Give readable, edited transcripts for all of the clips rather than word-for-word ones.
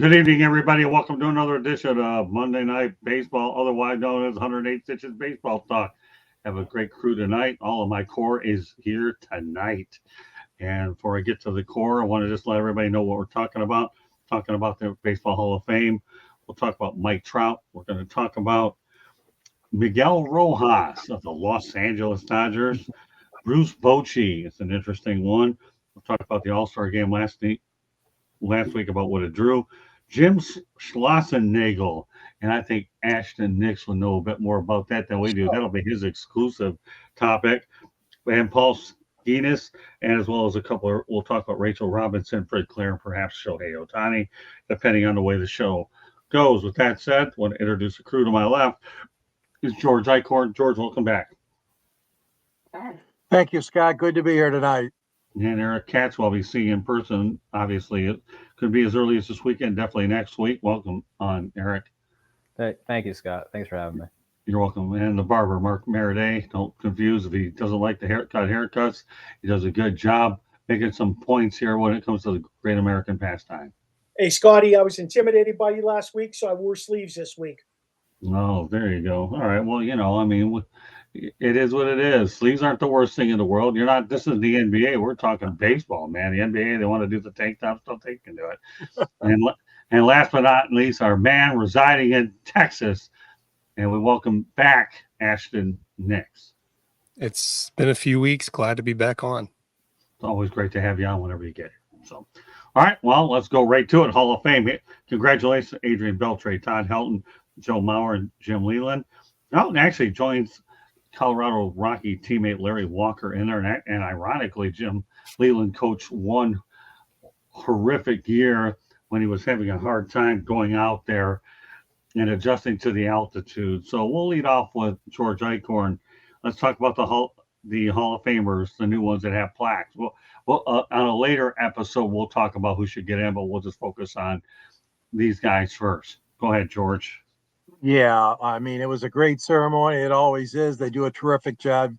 Good evening, everybody. Welcome to another edition of Monday Night Baseball, otherwise known as 108 Stitches Baseball Talk. Have a great crew tonight. All of my core is here tonight. And before I get to the core, I want to just let everybody know what we're talking about. Talking about the Baseball Hall of Fame. We'll talk about Mike Trout. We're going to talk about miguelrojas of the Los Angeles Dodgers. Brucebochy is an interesting one. We'll talk about the All-Star game last week about what it drew. Jimschlossnasle, and I think Ashton Nix will know a bit more about that than we do. That'll be his exclusive topic. And paulskenes, and as well as we'll talk about rachelrobinson, fredclaire, and perhaps shoheiohtani, depending on the way the show goes. With that said, I want to introduce the crew to my left. Is George Eichhorn. George, welcome back. Thank you, Scott. Good to be here tonight. And Eric Katz, will be seeing in person. Obviously, it could be as early as this weekend, definitely next week. Welcome on, Eric. Thank you, Scott. Thanks for having me. You're welcome. And the barber, Mark Meriday. Don't confuse if he doesn't like the haircuts. He does a good job making some points here when it comes to the great American pastime. Hey, Scotty, I was intimidated by you last week, so I wore sleeves this week. Oh, there you go. All right. Well, it is what it is. Sleeves aren't the worst thing in the world. This is the NBA. We're talking baseball, man. The NBA, they want to do the tank top stuff. They can do it. And last but not least, our man residing in Texas. And we welcome back Ashton Nix. It's been a few weeks. Glad to be back on. It's always great to have you on whenever you get here. So, all right. Well, let's go right to it. Hall of Fame. Congratulations, Adrian-Beltre, Toddhelton, Joemauer, and Jimleyland. Helton actually joins Colorado Rocky teammate Larry Walker in there, and ironically, Jim Leyland coached one horrific year when he was having a hard time going out there and adjusting to the altitude. So we'll lead off with George Eichhorn. Let's talk about the Hall of Famers, the new ones that have plaques. Well, on a later episode, we'll talk about who should get in, but we'll just focus on these guys first. Go ahead, George. Yeah, it was a great ceremony. It always is. They do a terrific job.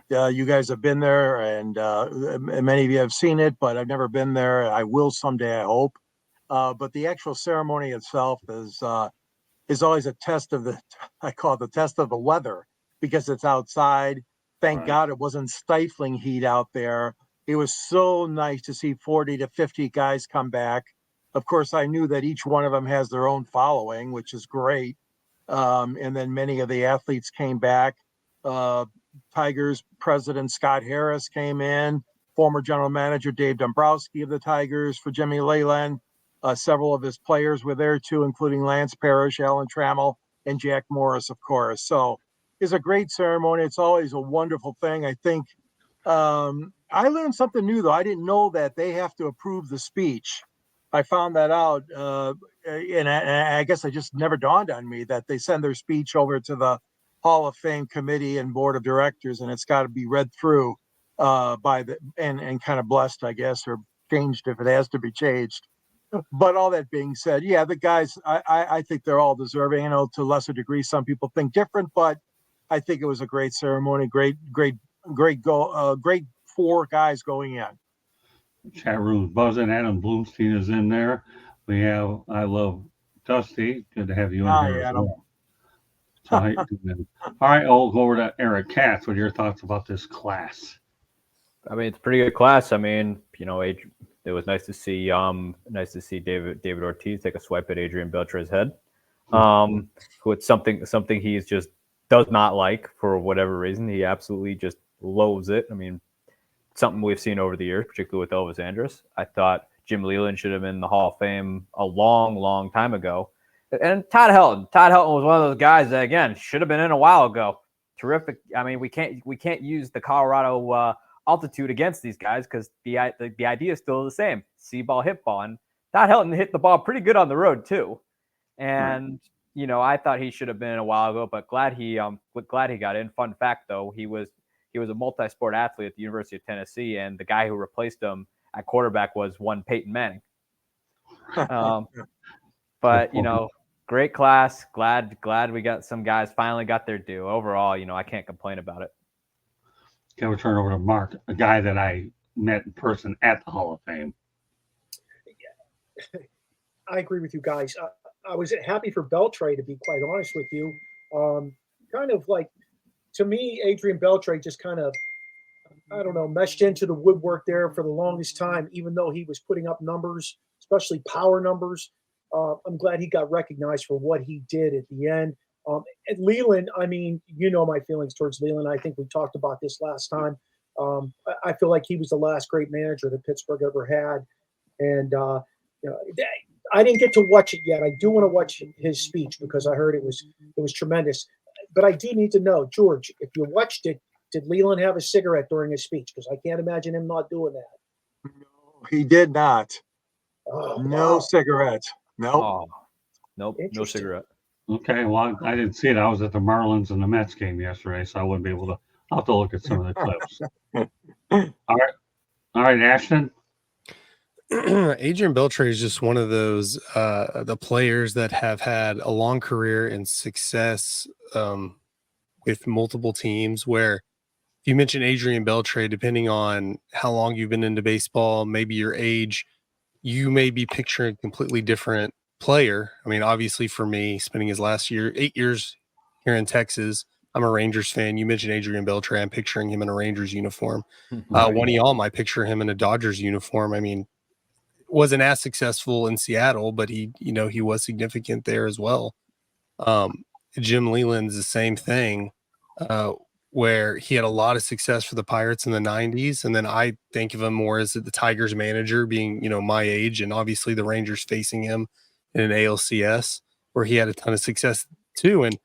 You guys have been there, and many of you have seen it, but I've never been there. I will someday, I hope. But the actual ceremony itself is always a test of I call it the test of the weather, because it's outside. Thank God it wasn't stifling heat out there. It was so nice to see 40 to 50 guys come back. Of course, I knew that each one of them has their own following, which is great. And then many of the athletes came back. Tigers president Scott Harris came in. Former general manager Dave Dombrowski of the Tigers for Jimleyland. Several of his players were there too, including Lance Parrish, Alan Trammell, and Jack Morris, of course. So it's a great ceremony. It's always a wonderful thing. I think I learned something new, though. I didn't know that they have to approve the speech. I found that out, and I guess it just never dawned on me that they send their speech over to the Hall of Fame committee and board of directors, and it's got to be read through and kind of blessed, I guess, or changed if it has to be changed. But all that being said, yeah, the guys, I think they're all deserving. To a lesser degree, some people think different, but I think it was a great ceremony. Great four guys going in. Chat room's buzzing. Adam Bloomstein is in there. We have I Love Dusty. Good to have you in here as well. So all right, I'll go over to Eric Katz. What are your thoughts about this class? It's a pretty good class. It was nice to see Davidortiz take a swipe at Adrian-Beltre's head. Who it's something he's just does not like for whatever reason. He absolutely just loathes it. Something we've seen over the years, particularly with Elvis Andrus. I thought Jim Leyland should have been in the Hall of Fame a long, long time ago. And Todd Helton was one of those guys that, again, should have been in a while ago. Terrific. We can't use the Colorado altitude against these guys because the idea is still the same. See ball, hit ball. And Todd Helton hit the ball pretty good on the road too. And I thought he should have been in a while ago, but glad he got in. Fun fact though, he was a multi-sport athlete at the University of Tennessee, and the guy who replaced him at quarterback was one Peytonmanning. But great class. Glad we got some guys finally got their due. Overall, I can't complain about it. Okay, we'll turn over to Mark, a guy that I met in person at the Hall of Fame. I agree with you guys. I was happy for Beltre, to be quite honest with you. Kind of like, to me, Adrian Beltre just kind of, I don't know, meshed into the woodwork there for the longest time, even though he was putting up numbers, especially power numbers. I'm glad he got recognized for what he did at the end. At Leland, I mean, you know my feelings towards Leland. I think we talked about this last time. I feel like he was the last great manager that Pittsburgh ever had. And, you know, I didn't get to watch it yet. I do want to watch his speech because I heard it was tremendous. But I do need to know, George, if you watched it, did Leland have a cigarette during his speech? Because I can't imagine him not doing that. No, he did not. Oh, No wow. cigarette. Nope. Oh, nope, no Interesting. cigarette. Okay, well, I didn't see it. I was at the Marlins and the Mets game yesterday, so I wouldn't be able to. I'll have to look at some of the clips. All right, Ashton. Adrian Beltre is just one of those the players that have had a long career and success with multiple teams. Where if you mention Adrian Beltre, depending on how long you've been into baseball, maybe your age, you may be picturing a completely different player. I mean, obviously for me, spending his last 8 years here in Texas, I'm a Rangers fan. You mentioned Adrian Beltre, I'm picturing him in a Rangers uniform. One of y'all might picture him in a Dodgers uniform. I mean, wasn't as successful in Seattle, but he was significant there as well. Jim Leyland's the same thing, where he had a lot of success for the Pirates in the 90s. And then I think of him more as the Tigers manager, being, my age, and obviously the Rangers facing him in an ALCS where he had a ton of success too. And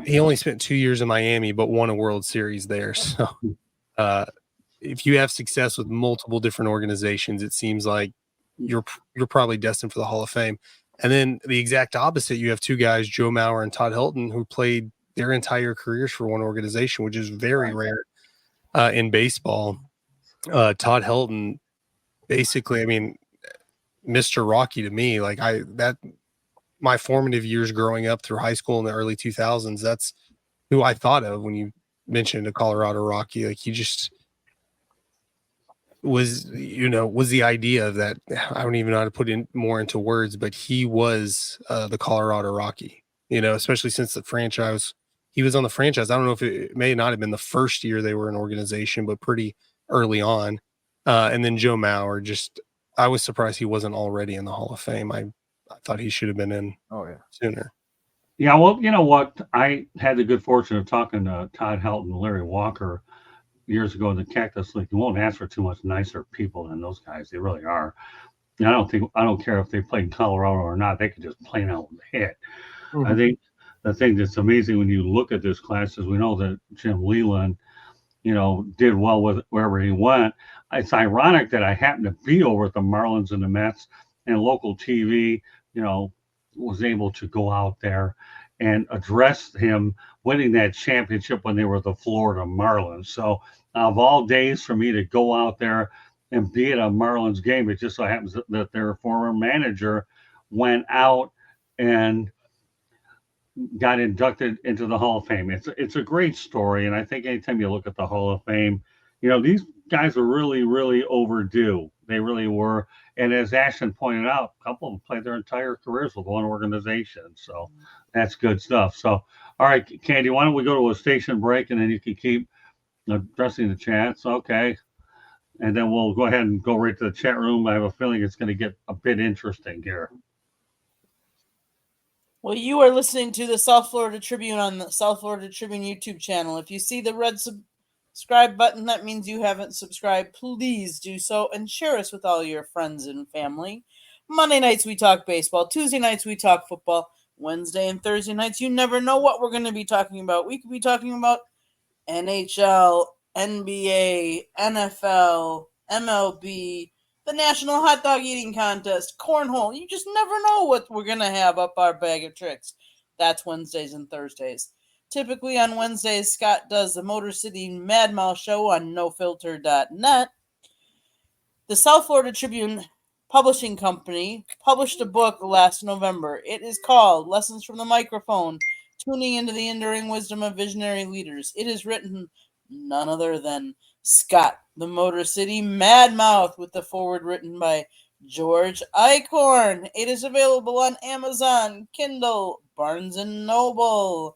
he only spent 2 years in Miami, but won a World Series there. So if you have success with multiple different organizations, it seems like you're probably destined for the Hall of Fame. And then the exact opposite, you have two guys, joemauer and toddhelton, who played their entire careers for one organization, which is very rare in baseball. Toddhelton, basically, I mean, Mr. Rocky to me, like my formative years growing up through high school in the early 2000s, that's who I thought of when you mentioned a Colorado Rocky. Like, he just was the idea of that. I don't even know how to put in more into words, but he was the Colorado Rocky, especially since the franchise, he was on the franchise. I don't know if it may not have been the first year they were an organization, but pretty early on. And then joemauer, I was surprised he wasn't already in the Hall of Fame. I thought he should have been in sooner. Yeah, well, you know what? I had the good fortune of talking to Todd Helton and Larry Walker years ago in the Cactus League. You won't ask for too much nicer people than those guys. They really are. And I don't care if they played in Colorado or not. They could just plain out hit. Mm-hmm. I think the thing that's amazing when you look at this class is we know that Jim Leyland, did well with wherever he went. It's ironic that I happened to be over at the Marlins and the Mets, and local TV, was able to go out there and address him winning that championship when they were the Florida Marlins. So of all days for me to go out there and be at a Marlins game, it just so happens that their former manager went out and got inducted into the Hall of Fame. It's a great story. And I think anytime you look at the Hall of Fame, these guys are really, really overdue. They really were. And as Ashton pointed out, a couple of them played their entire careers with one organization. So that's good stuff. So, all right, Candy, why don't we go to a station break, and then you can keep addressing the chats. Okay. And then we'll go ahead and go right to the chat room. I have a feeling it's going to get a bit interesting here. Well, you are listening to the South Florida Tribune on the South Florida Tribune YouTube channel. If you see the red subscribe button, that means you haven't subscribed. Please do so and share us with all your friends and family. Monday nights, we talk baseball. Tuesday nights, we talk football. Wednesday and Thursday nights, you never know what we're going to be talking about. We could be talking about NHL, NBA, NFL, MLB, the National Hot Dog Eating Contest, cornhole. You just never know what we're going to have up our bag of tricks. That's Wednesdays and Thursdays. Typically on Wednesdays, Scott does the Motor City Mad Mouth show on nofilter.net. The South Florida Tribune Publishing Company published a book last November. It is called Lessons from the Microphone, Tuning into the Enduring Wisdom of Visionary Leaders. It is written none other than Scott, the Motor City Mad Mouth, with the foreword written by George Eichhorn. It is available on Amazon, Kindle, Barnes & Noble,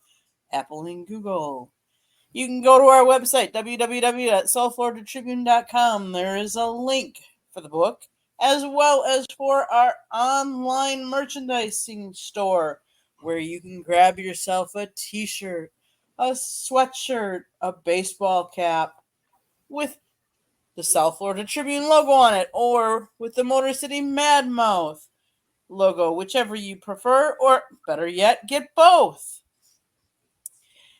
Apple and Google. You can go to our website, www.southfloridatribune.com. There is a link for the book, as well as for our online merchandising store, where you can grab yourself a t-shirt, a sweatshirt, a baseball cap with the South Florida Tribune logo on it, or with the Motor City Madmouth logo, whichever you prefer, or better yet, get both.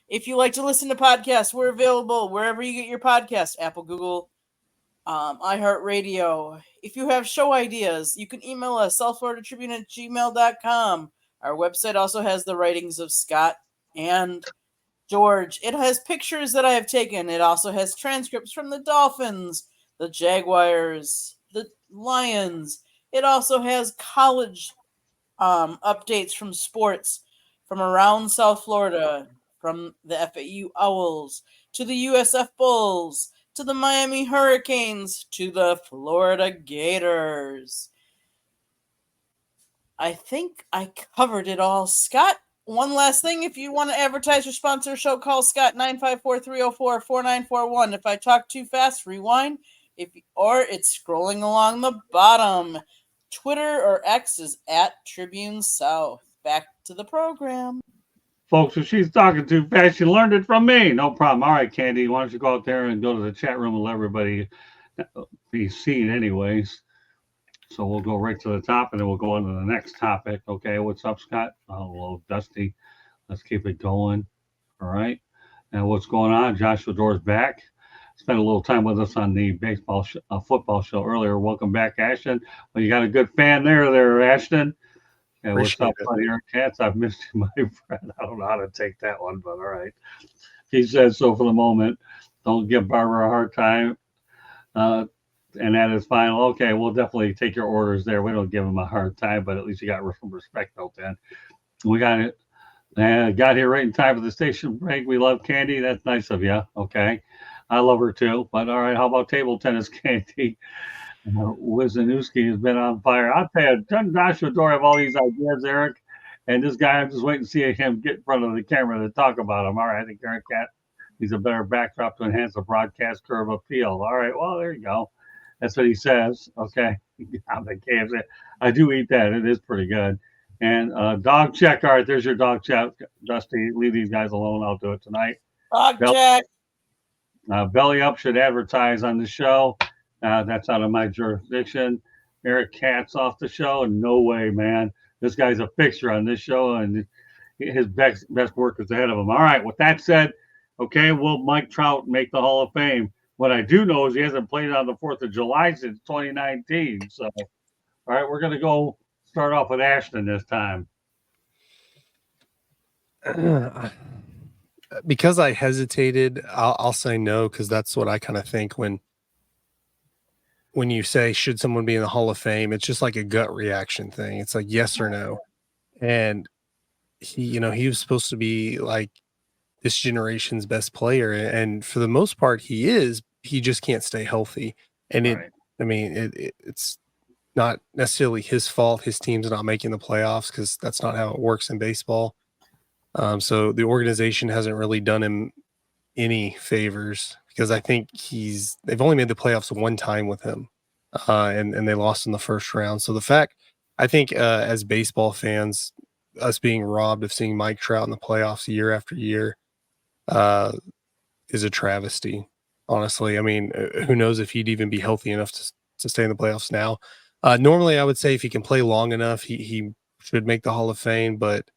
If you like to listen to podcasts, we're available wherever you get your podcasts, Apple, Google, iHeartRadio. If you have show ideas, you can email us, southfloridatribune@gmail.com. Our website also has the writings of Scott and George. It has pictures that I have taken. It also has transcripts from the Dolphins, the Jaguars, the Lions. It also has college updates from sports from around South Florida, from the FAU Owls to the USF Bulls to the Miami Hurricanes to the Florida Gators. I think I covered it all. Scott, one last thing. If you want to advertise or sponsor a show, call Scott 954-304-4941. If I talk too fast, rewind. Or it's scrolling along the bottom. Twitter or X is @Tribune South. Back to the program. Folks, if she's talking too fast, she learned it from me. No problem. All right, Candy, why don't you go out there and go to the chat room and let everybody be seen anyways. So we'll go right to the top, and then we'll go on to the next topic. Okay, what's up, Scott? Oh, well, Dusty. Let's keep it going. All right. And what's going on? Joshua Door's back. Spent a little time with us on the football show earlier. Welcome back, Ashton. Well, you got a good fan there, Ashton. Yeah, what's up, buddy? Eric Katz? I've missed you, my friend. I don't know how to take that one, but all right. He says so for the moment. Don't give Barbara a hard time. And that is fine. Okay, we'll definitely take your orders there. We don't give him a hard time, but at least you got some respect built in. We got it. Got here right in time for the station break. We love Candy. That's nice of you. Okay. I love her too. But all right, how about table tennis, Candy? Wisniewski has been on fire. I'll tell you, Joshua Door have all these ideas, Eric. And this guy, I'm just waiting to see him get in front of the camera to talk about him. All right, I think Eric Cat needs a better backdrop to enhance the broadcast curve appeal. All right, well, there you go. That's what he says. Okay. I'm the KFC. I do eat that. It is pretty good. And dog check. All right, there's your dog check. Dusty, leave these guys alone. I'll do it tonight. Dog check. Belly Up should advertise on the show. That's out of my jurisdiction. Eric Katz off the show. No way, man. This guy's a fixture on this show, and his best work is ahead of him. All right, with that said, okay, will Mike Trout make the Hall of Fame? What I do know is he hasn't played on the 4th of July since 2019. So, all right, we're going to go start off with Ashton this time. Because I hesitated, I'll say no, because that's what I kind of think when you say, should someone be in the Hall of Fame? It's just like a gut reaction thing. It's like yes or no. And he was supposed to be like this generation's best player. And for the most part, he is. He just can't stay healthy. And it's not necessarily his fault. His team's not making the playoffs because that's not how it works in baseball. So the organization hasn't really done him any favors because I think they've only made the playoffs one time with him, and they lost in the first round. So the fact, I think, as baseball fans, us being robbed of seeing Mike Trout in the playoffs year after year, is a travesty. Honestly, I mean, who knows if he'd even be healthy enough to stay in the playoffs now. Normally, I would say if he can play long enough, he should make the Hall of Fame, but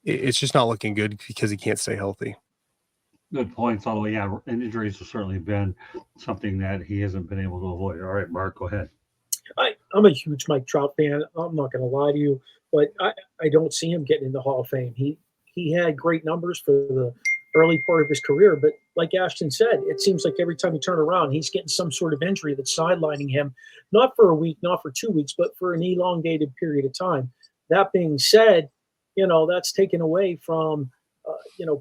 it's just not looking good because he can't stay healthy. Good points all the way. Yeah, injuries have certainly been something that he hasn't been able to avoid. All right, Mark, go ahead. I'm a huge Mike Trout fan. I'm not going to lie to you, but I don't see him getting in the Hall of Fame. He had great numbers for the early part of his career, but like Ashton said, it seems like every time you turn around, he's getting some sort of injury that's sidelining him, not for a week, not for 2 weeks, but for an elongated period of time. That being said, that's taken away from,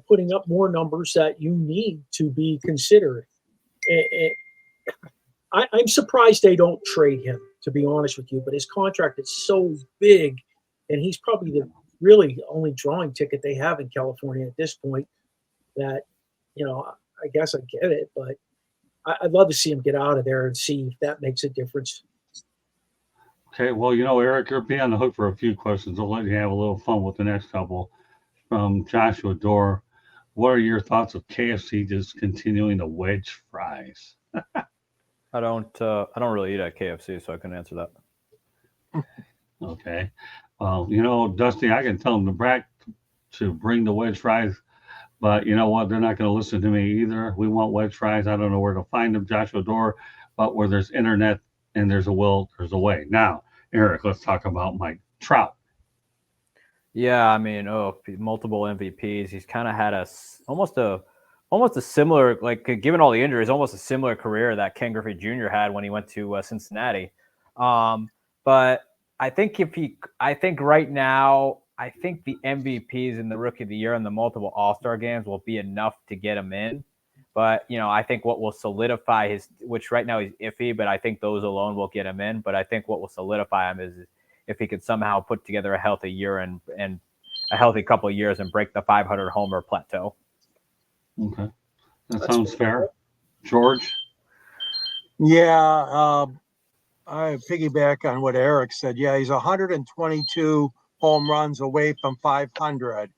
putting up more numbers that you need to be considered. I'm surprised they don't trade him. to be honest with you. But his contract is so big, and he's probably the really only drawing ticket they have in California at this point. That, I guess I get it, but I'd love to see him get out of there and see if that makes a difference. Okay, well, Eric, you're being on the hook for a few questions. I'll let you have a little fun with the next couple. From Joshua Dorr, what are your thoughts of KFC discontinuing the wedge fries? I don't really eat at KFC, so I couldn't answer that. Okay, well, Dusty, I can tell them to bring the wedge fries, but you know what? They're not going to listen to me either. We want wedge fries. I don't know where to find them, Joshua Dorr, but where there's internet and there's a will, there's a way. Now, Eric, let's talk about Mike Trout. Yeah, I mean, multiple MVPs. He's kind of had almost a similar, like, given all the injuries, almost a similar career that Ken Griffey Jr. had when he went to Cincinnati. But I think right now, I think the MVPs in the Rookie of the Year and the multiple All-Star games will be enough to get him in. But, I think what will solidify which right now he's iffy, but I think those alone will get him in. But I think what will solidify him is if he could somehow put together a healthy year and a healthy couple of years and break the 500 homer plateau. Okay. That sounds fair. George? Yeah, I piggyback on what Eric said. Yeah, he's 122 home runs away from 500.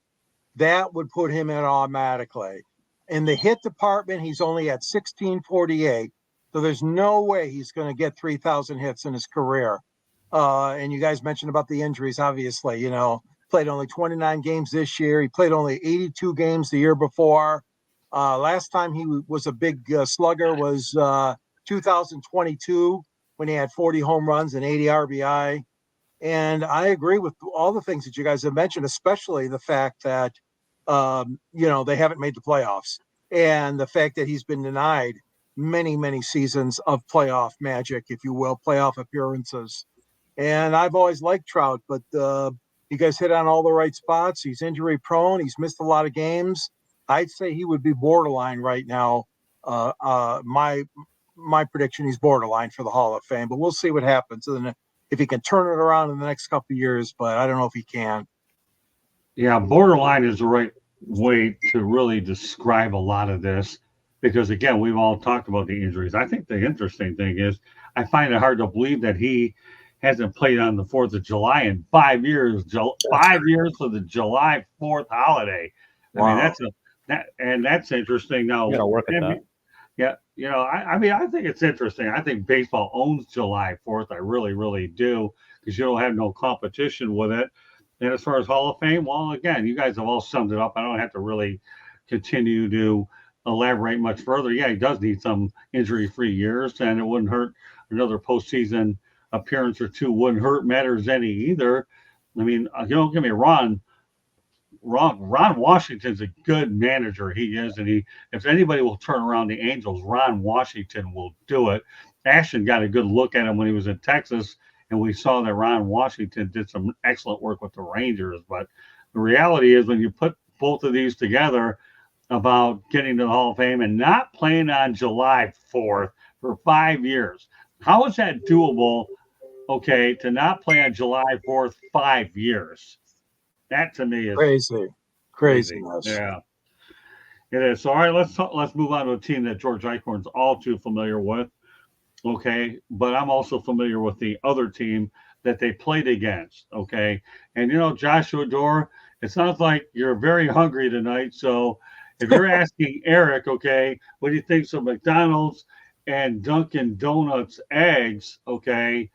That would put him in automatically. In the hit department, he's only at 1648. So there's no way he's going to get 3,000 hits in his career. And you guys mentioned about the injuries, obviously, played only 29 games this year. He played only 82 games the year before. Last time he was a big slugger was 2022 when he had 40 home runs and 80 RBI. And I agree with all the things that you guys have mentioned, especially the fact that, they haven't made the playoffs and the fact that he's been denied many, many seasons of playoff magic, if you will, playoff appearances. And I've always liked Trout, but you guys hit on all the right spots. He's injury prone. He's missed a lot of games. I'd say he would be borderline right now. My prediction, he's borderline for the Hall of Fame, but we'll see what happens. And if he can turn it around in the next couple of years, but I don't know if he can. Yeah, borderline is the right way to really describe a lot of this because, again, we've all talked about the injuries. I think the interesting thing is I find it hard to believe that he hasn't played on the 4th of July in 5 years. 5 years for the July 4th holiday. Wow. I mean, that's interesting. Now, You got to work at that. Yeah, I think it's interesting. I think baseball owns July 4th. I really, really do because you don't have no competition with it. And as far as Hall of Fame, well, again, you guys have all summed it up. I don't have to really continue to elaborate much further. Yeah, he does need some injury-free years, and it wouldn't hurt another postseason appearance or two. Wouldn't hurt matters any either. I mean, don't get me wrong. Ron Washington's a good manager. He is, and if anybody will turn around the Angels, Ron Washington will do it. Ashton got a good look at him when he was in Texas, and we saw that Ron Washington did some excellent work with the Rangers. But the reality is when you put both of these together about getting to the Hall of Fame and not playing on July 4th for 5 years, how is that doable, okay, to not play on July 4th 5 years? That to me is craziness. Yeah, it is. So, all right, let's move on to a team that George Eichhorn's all too familiar with. Okay, but I'm also familiar with the other team that they played against. Okay, and Joshua Dorr, it sounds like you're very hungry tonight. So, if you're asking Eric, okay, what do you think of McDonald's and Dunkin' Donuts eggs? Okay,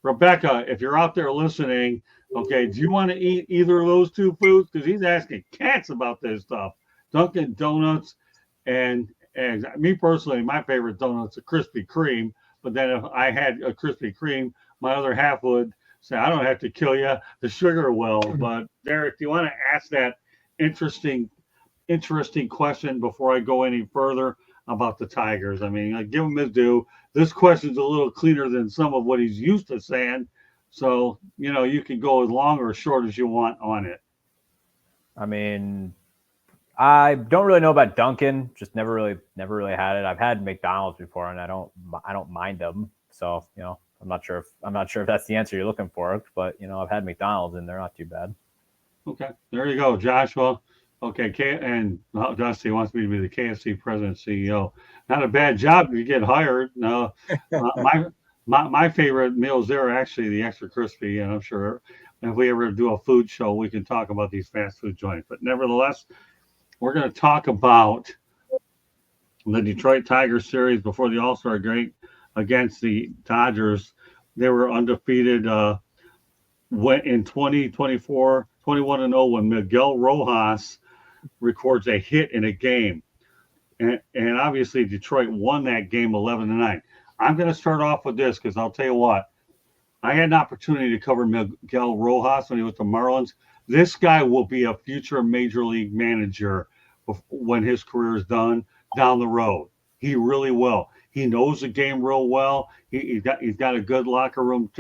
Rebecca, if you're out there listening, okay, do you want to eat either of those two foods? Because he's asking cats about this stuff. Dunkin' Donuts and eggs. Me personally, my favorite donut's a Krispy Kreme. But then if I had a Krispy Kreme, my other half would say, I don't have to kill you. The sugar will. But Derek, do you want to ask that interesting question before I go any further about the Tigers? I mean, I give him his due. This question's a little cleaner than some of what he's used to saying. So, you can go as long or as short as you want on it. I mean, I don't really know about Dunkin'. Just never really had it. I've had McDonald's before, and I don't mind them. So I'm not sure if that's the answer you're looking for, but I've had McDonald's and they're not too bad. Okay, there you go, Joshua. Okay, and Dusty wants me to be the KFC president CEO. Not a bad job if you get hired. No, my favorite meals there are actually the extra crispy, and I'm sure if we ever do a food show, we can talk about these fast food joints. But nevertheless, we're going to talk about the Detroit Tigers series before the All-Star break against the Dodgers. They were undefeated went in 2024, 21-0 when miguelrojas records a hit in a game. And obviously Detroit won that game 11-9. I'm going to start off with this because I'll tell you what, I had an opportunity to cover miguelrojas when he was the Marlins. This guy will be a future major league manager when his career is done down the road. He really will. He knows the game real well. He's got a good locker room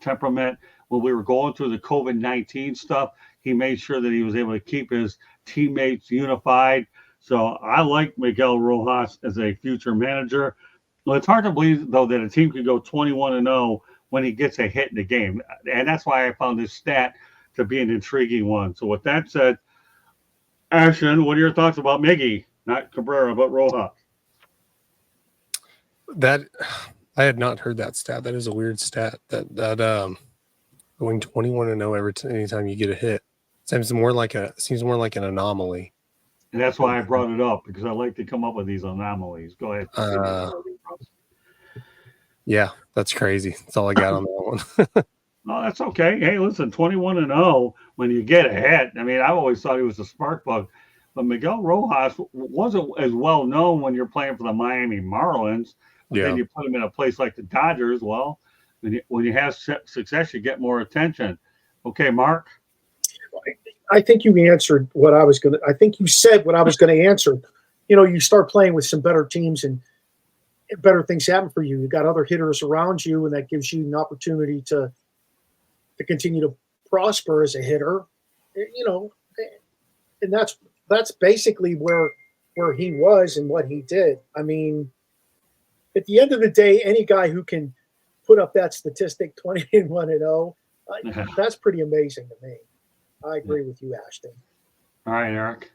temperament. When we were going through the COVID-19 stuff, he made sure that he was able to keep his teammates unified. So I like miguelrojas as a future manager. Well, it's hard to believe, though, that a team could go 21-0 when he gets a hit in the game. And that's why I found this stat to be an intriguing one. So with that said, Ashton, what are your thoughts about Miggy? Not Cabrera, but Rojas. That I had not heard that stat. That is a weird stat. That going 21-0 anytime you get a hit seems more like an anomaly. And that's why I brought it up, because I like to come up with these anomalies. Go ahead. Yeah, that's crazy. That's all I got on that one. No, that's okay. Hey, listen, 21-0 when you get a hit. I mean, I always thought he was a spark plug, but miguelrojas wasn't as well known when you're playing for the Miami Marlins. But then you put him in a place like the Dodgers. Well, when you have success, you get more attention. Okay, Mark. I think you answered what I was going to. I think you said what I was going to answer. You start playing with some better teams and better things happen for you. You got other hitters around you, and that gives you an opportunity to continue to prosper as a hitter. And that's basically where he was and what he did. I mean, at the end of the day, any guy who can put up that statistic 21-0, that's pretty amazing to me. I agree with you, Ashton. All right, Eric.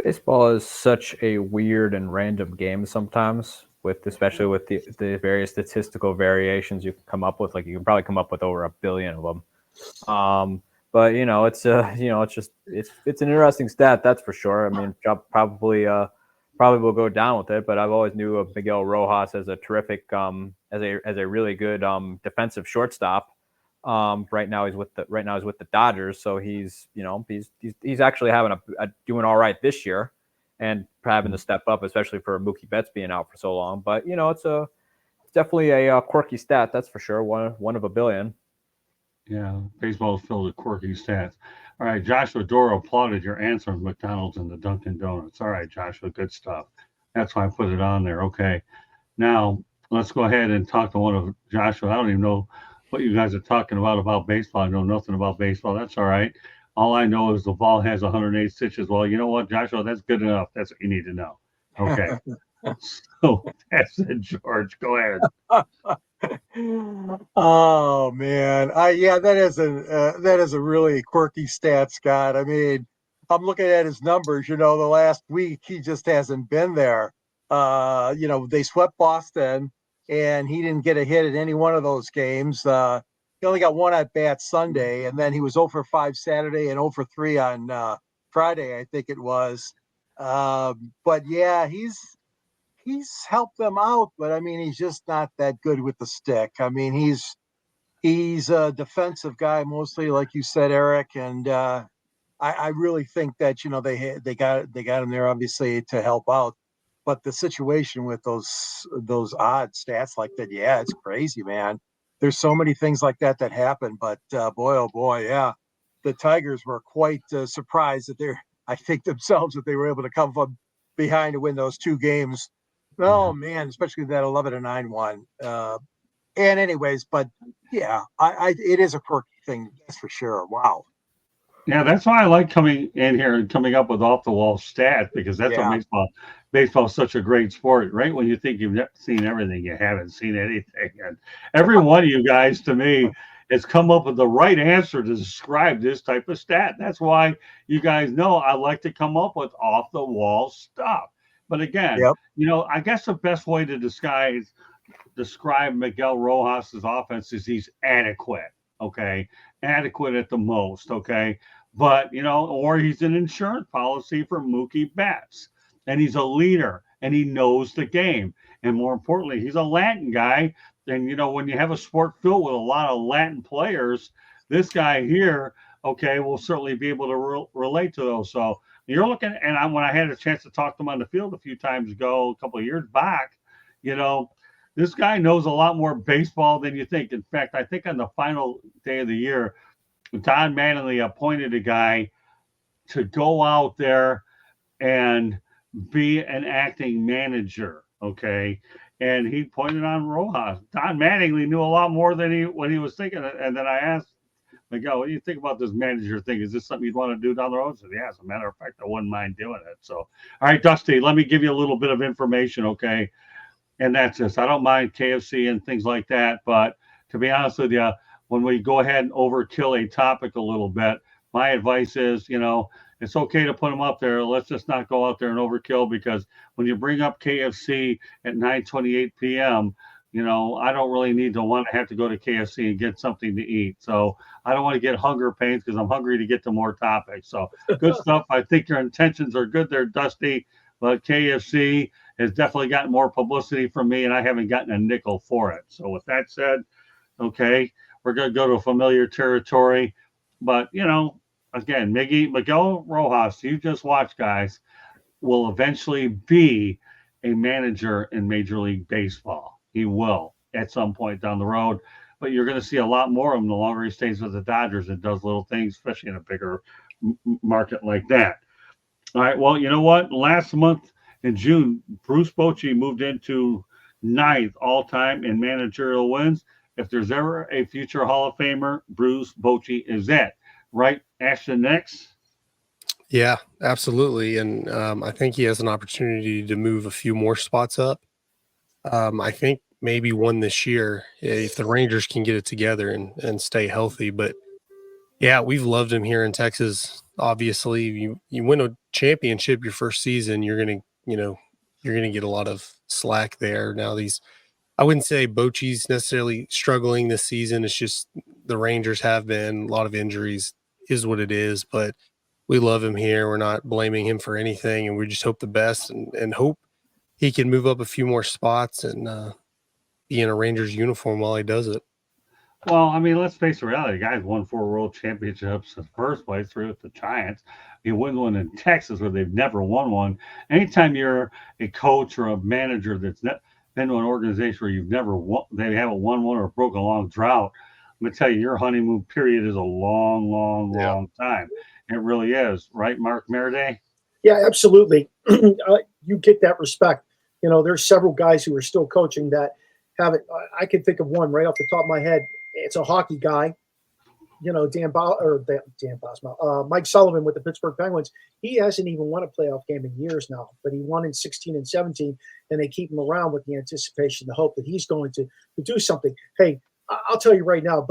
Baseball is such a weird and random game sometimes, especially with the various statistical variations you can come up with. Like you can probably come up with over 1 billion of them. But it's it's an interesting stat, that's for sure. I mean, probably will go down with it. But I've always knew of miguelrojas as a terrific, as a really good defensive shortstop. Right now he's with the Dodgers, so he's actually having doing all right this year, and having to step up, especially for Mookiebetts being out for so long. But it's definitely a quirky stat, that's for sure. One of 1 billion. Yeah, baseball is filled with quirky stats. All right, Joshua Doro applauded your answer on McDonald's and the Dunkin' Donuts. All right, Joshua, good stuff. That's why I put it on there. Okay, now let's go ahead and talk to one of Joshua. I don't even know what you guys are talking about baseball. I know nothing about baseball. That's all right. All I know is the ball has 108 stitches. Well, you know what, Joshua? That's good enough. That's what you need to know. Okay. So that's it, George. Go ahead. Oh man, that is a really quirky stat, Scott. I mean, I'm looking at his numbers. The last week he just hasn't been there. They swept Boston, and he didn't get a hit in any one of those games. He only got one at bat Sunday, and then he was 0 for 5 Saturday and 0 for 3 on Friday, I think it was. But yeah, he's helped them out, but I mean, he's just not that good with the stick. I mean, he's a defensive guy mostly, like you said, Eric. And I really think that they got him there obviously to help out. But the situation with those odd stats like that, yeah, it's crazy, man. There's so many things like that happen. But boy, oh boy, yeah, the Tigers were quite surprised that I think themselves that they were able to come from behind to win those 2 games. Oh man, especially that 11-9 one. And anyways, but yeah, it is a quirky thing, that's for sure. Wow. Yeah, that's why I like coming in here and coming up with off the wall stats, because that's Yeah. what baseball is such a great sport. Right when you think you've seen everything, you haven't seen anything. And every one of you guys, to me, has come up with the right answer to describe this type of stat. That's why you guys know I like to come up with off the wall stuff. But again, Yep. I guess the best way to describe Miguel Rojas's offense is he's adequate. Okay, adequate at the most. Okay, but or he's an insurance policy for Mookiebetts, and he's a leader, and he knows the game, and more importantly, he's a Latin guy. And when you have a sport filled with a lot of Latin players, this guy here, okay, will certainly be able to relate to those. So you're looking, and when I had a chance to talk to him on the field a few times ago, a couple of years back, this guy knows a lot more baseball than you think. In fact, I think on the final day of the year, Don Mattingly appointed a guy to go out there and be an acting manager, okay? And he pointed on Rojas. Don Mattingly knew a lot more than what he was thinking. And then I asked Miguel, what do you think about this manager thing? Is this something you'd want to do down the road? He said, yeah, as a matter of fact, I wouldn't mind doing it. So, all right, Dusty, let me give you a little bit of information, okay? And that's this. I don't mind KFC and things like that. But to be honest with you, when we go ahead and overkill a topic a little bit, my advice is, it's okay to put them up there. Let's just not go out there and overkill, because when you bring up KFC at 9:28 p.m., I don't really need to want to have to go to KFC and get something to eat. So I don't want to get hunger pains, because I'm hungry to get to more topics. So good stuff. I think your intentions are good there, Dusty, but KFC has definitely gotten more publicity from me, and I haven't gotten a nickel for it. So with that said, okay, we're going to go to familiar territory. But, again, Miguel Rojas, you just watch, guys, will eventually be a manager in Major League Baseball. He will at some point down the road. But you're going to see a lot more of him the longer he stays with the Dodgers and does little things, especially in a bigger market like that. All right, well, you know what? Last month in June, brucebochy moved into 9th all-time in managerial wins. If there's ever a future Hall of Famer, brucebochy is it. Right, Ashton, next? Yeah, absolutely. And I think he has an opportunity to move a few more spots up. I think maybe one this year if the Rangers can get it together and stay healthy. But yeah, we've loved him here in Texas. Obviously, you win a championship your first season, you're gonna get a lot of slack there. Now I wouldn't say Bochy's necessarily struggling this season. It's just the Rangers have been a lot of injuries, is what it is. But we love him here. We're not blaming him for anything, and we just hope the best and hope he can move up a few more spots and be in a Rangers uniform while he does it. Well, I mean, let's face the reality. The guy's won 4 world championships in the first place, 3 with the Giants. He won one in Texas where they've never won one. Anytime you're a coach or a manager that's been to an organization where they haven't won one or broken a long drought, I'm going to tell you, your honeymoon period is a long, long, long time. It really is. Right, Mark Meraday? Yeah, absolutely. You get that respect. There's several guys who are still coaching that haven't. I can think of one right off the top of my head. It's a hockey guy. Dan Bosma, Mike Sullivan with the Pittsburgh Penguins. He hasn't even won a playoff game in years now, but he won in 16 and 17, and they keep him around with the anticipation, the hope that he's going to do something. Hey, I'll tell you right now,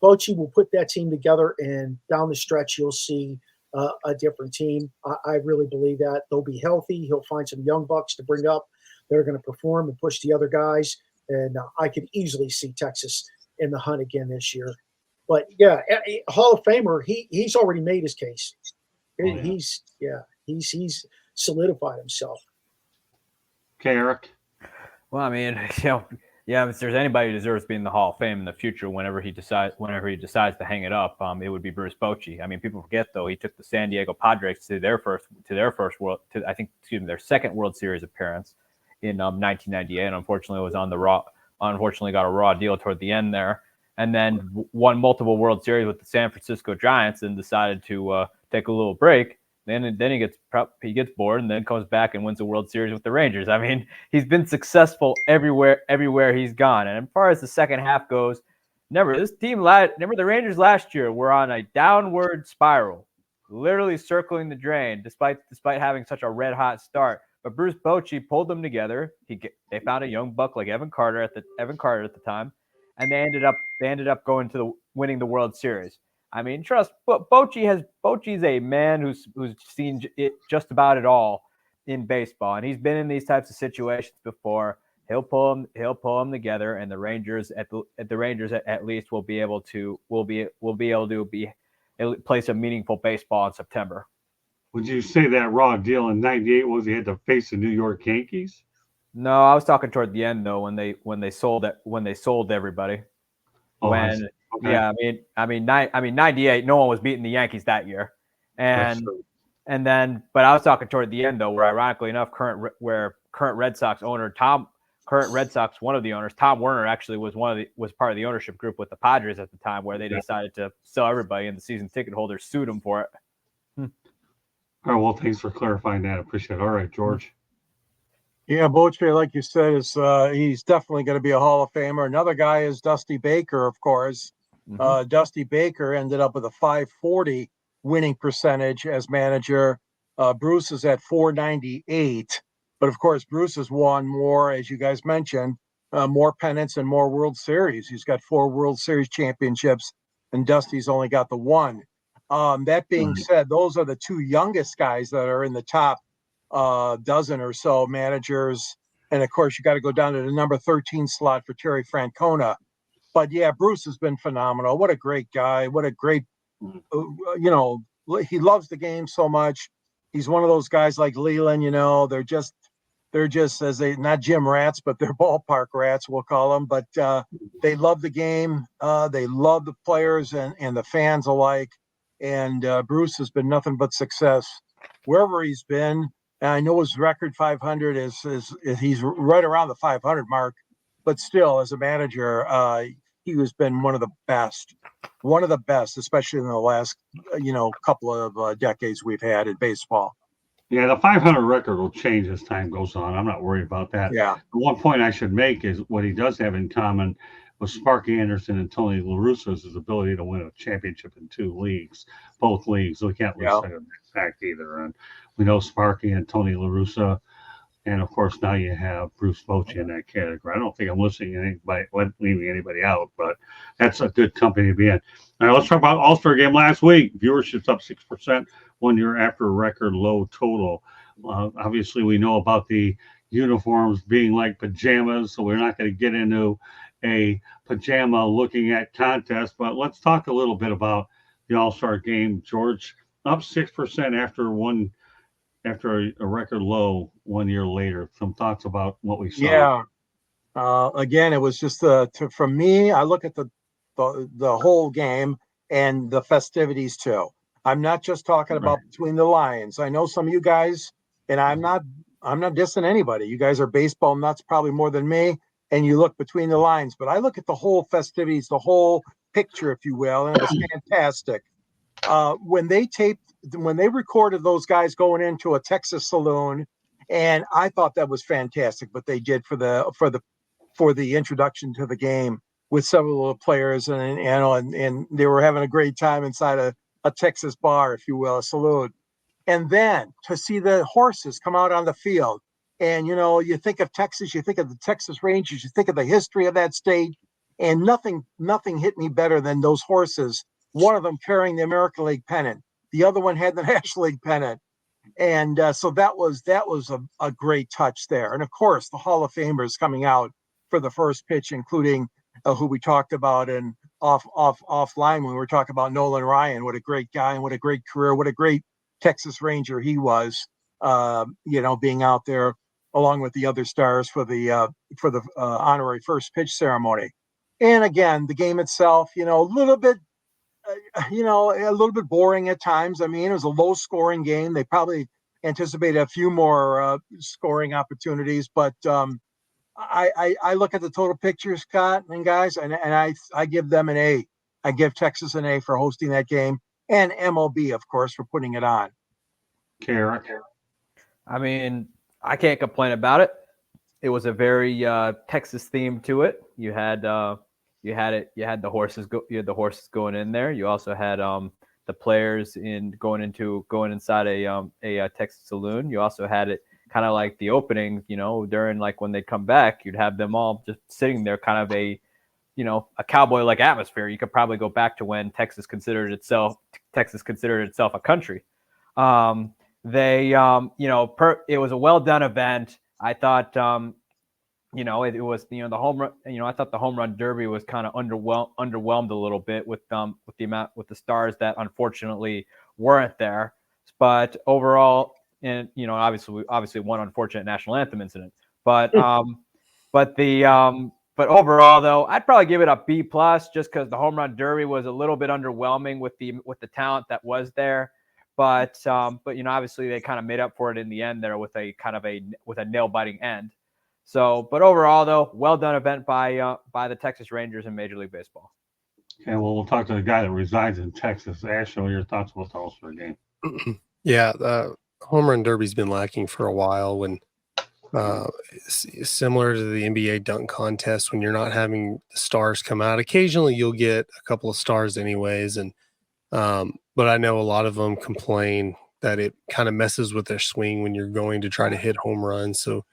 Bochy will put that team together, and down the stretch, you'll see a different team. I really believe that. They'll be healthy. He'll find some young bucks to bring up. They're going to perform and push the other guys, and I could easily see Texas in the hunt again this year. But yeah, Hall of Famer, he's already made his case. He's solidified himself. Okay, Eric. Well, I mean, if there's anybody who deserves being in the Hall of Fame in the future, whenever he decides to hang it up, it would be brucebochy. I mean, people forget though, he took the San Diego Padres to their second World Series appearance in 1998, and unfortunately got a raw deal toward the end there, and then won multiple World Series with the San Francisco Giants, and decided to take a little break. Then he gets bored, and then comes back and wins a World Series with the Rangers. I mean, he's been successful everywhere he's gone. And as far as the second half goes, the Rangers last year were on a downward spiral. literally circling the drain, despite having such a red hot start. But Brucebochy pulled them together. They found a young buck like Evan Carter at the time, and they ended up going to winning the World Series. I mean, trust, but Bochy's a man who's seen it just about it all in baseball, and he's been in these types of situations before. He'll pull them together, and the Rangers at least will be able to play some meaningful baseball in September. Would you say that raw deal in '98 was he had to face the New York Yankees? No, I was talking toward the end though, when they sold everybody. Oh, when okay. yeah, I mean '98, no one was beating the Yankees that year, but I was talking toward the end though, where ironically enough, current Red Sox owner one of the owners, Tom Werner, actually was part of the ownership group with the Padres at the time, where they decided to sell everybody, and the season ticket holders sued him for it. All right, well, thanks for clarifying that. I appreciate it. All right, George. Yeah, Bochy, like you said, he's definitely going to be a Hall of Famer. Another guy is Dustybaker, of course. Dustybaker ended up with a .540 winning percentage as manager. Bruce is at .498. But of course, Bruce has won more, as you guys mentioned, more pennants and more World Series. He's got 4 World Series championships, and Dusty's only got the 1. That being said, those are the 2 youngest guys that are in the top dozen or so managers. And of course, you got to go down to the number 13 slot for Terry Francona. But yeah, Bruce has been phenomenal. What a great guy. What a great, he loves the game so much. He's one of those guys like Leland, they're just as not gym rats, but they're ballpark rats, we'll call them. But they love the game. They love the players and the fans alike. And Bruce has been nothing but success wherever he's been. And I know his record 500 is he's right around the 500 mark, but still, as a manager, he has been one of the best, especially in the last couple of decades we've had in baseball. Yeah, the 500 record will change as time goes on. I'm not worried about that. Yeah. The one point I should make is what he does have in common with Sparky Anderson and Tony La Russa is his ability to win a championship in 2 leagues, both leagues. So we can't lose sight of that fact either. And we know Sparky and Tony La Russa, and of course now you have Bruce Bochy in that category. I don't think I'm leaving anybody out, but that's a good company to be in. All right, let's talk about All-Star Game last week. Viewership's up 6%. 1 year after a record low total. Obviously, we know about the uniforms being like pajamas, so we're not going to get into a pajama looking at contest. But let's talk a little bit about the All-Star Game, George. Up 6% after a record low 1 year later. Some thoughts about what we saw. Yeah. Again, it was just for me. I look at the whole game and the festivities too. I'm not just talking about between the lines. I know some of you guys, and I'm not dissing anybody. You guys are baseball nuts probably more than me, and you look between the lines. But I look at the whole festivities, the whole picture, if you will, and it was fantastic. When they recorded those guys going into a Texas saloon, and I thought that was fantastic. But they did for the introduction to the game with several of the players, and they were having a great time inside a Texas bar, if you will, a saloon. And then to see the horses come out on the field, and you think of Texas, you think of the Texas Rangers, you think of the history of that state, and nothing hit me better than those horses. One of them carrying the American League pennant, the other one had the National League pennant, and so that was a great touch there. And of course, the Hall of Famers coming out for the first pitch, including who we talked about and offline when we were talking about Nolanryan. What a great guy and what a great career, what a great Texas Ranger he was, being out there along with the other stars for the honorary first pitch ceremony. And again, the game itself, a little bit boring at times. I mean, it was a low scoring game. They probably anticipated a few more scoring opportunities, but I look at the total picture, Scott and guys, and I give them an A. I give Texas an A for hosting that game, and MLB, of course, for putting it on. Carrick. I mean, I can't complain about it. It was a very Texas theme to it. You had the horses going in there. You also had the players going inside a Texas saloon. You also had it kind of like the opening, during like when they come back, you'd have them all just sitting there, kind of a cowboy-like atmosphere. You could probably go back to when Texas considered itself a country. It was a well done event. I thought, it was, the home run. I thought the home run derby was kind of underwhelmed a little bit with the stars that unfortunately weren't there. But overall, and obviously one unfortunate national anthem incident. But overall, though, I'd probably give it a B+, just because the home run derby was a little bit underwhelming with the talent that was there. But obviously they kind of made up for it in the end there with a nail biting end. So, but overall, though, well done event by the Texas Rangers in Major League Baseball. Okay, well, we'll talk to the guy that resides in Texas. Ash, what are your thoughts about the All-Star game? Yeah, the home run derby's been lacking for a while. When similar to the NBA dunk contest, when you're not having the stars come out, occasionally you'll get a couple of stars anyways, and but I know a lot of them complain that it kind of messes with their swing when you're going to try to hit home runs. So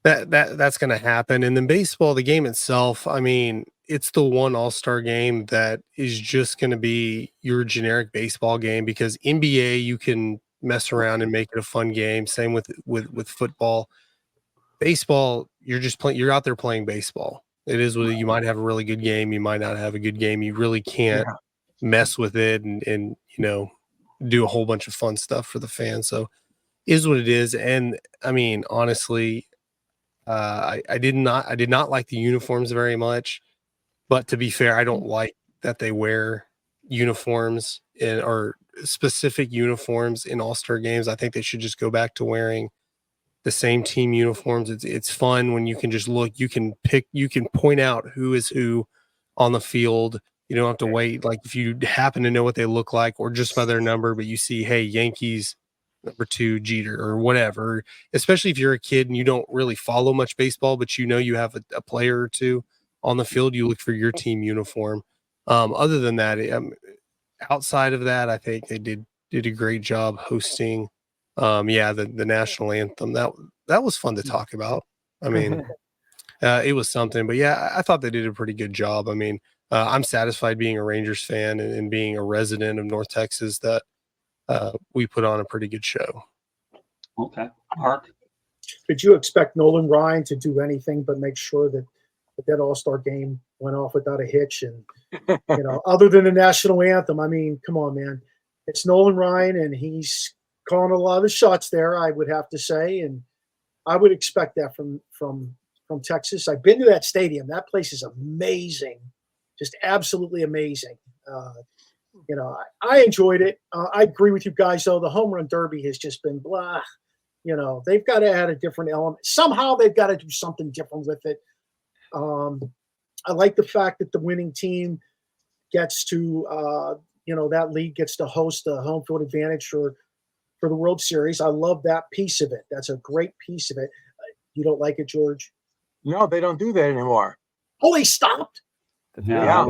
that's going to happen. And then baseball, the game itself, I mean, it's the one all-star game that is just going to be your generic baseball game, because NBA, you can mess around and make it a fun game. Same with football. Baseball, you're out there playing baseball. It is what you might have a really good game. You might not have a good game. You really can't mess with it and do a whole bunch of fun stuff for the fans. So is what it is. And I mean, honestly, I did not like the uniforms very much, but to be fair, I don't like that they wear uniforms or specific uniforms in all-star games. I think they should just go back to wearing the same team uniforms. It's fun when you can just look, you can point out who is who on the field. You don't have to wait. Like if you happen to know what they look like or just by their number, but you see, hey, Yankees number 2 Jeter or whatever, especially if you're a kid and you don't really follow much baseball, but you have a player or two on the field, you look for your team uniform. Other than that, outside of that, I think they did a great job hosting. The national anthem. That was fun to talk about. I mean, it was something, but yeah, I thought they did a pretty good job. I mean, I'm satisfied being a Rangers fan and being a resident of North Texas that we put on a pretty good show. Okay. Mark? Did you expect Nolan Ryan to do anything but make sure that All-Star game went off without a hitch? And, other than the national anthem, I mean, come on, man. It's Nolan Ryan, and he's calling a lot of the shots there, I would have to say. And I would expect that from Texas. I've been to that stadium. That place is amazing. Just absolutely amazing. I enjoyed it. I agree with you guys, though. The home run derby has just been blah. They've got to add a different element. Somehow they've got to do something different with it. I like the fact that the winning team gets to, that league gets to host a home field advantage for the World Series. I love that piece of it. That's a great piece of it. You don't like it, George? No, they don't do that anymore. Oh, they stopped? Yeah.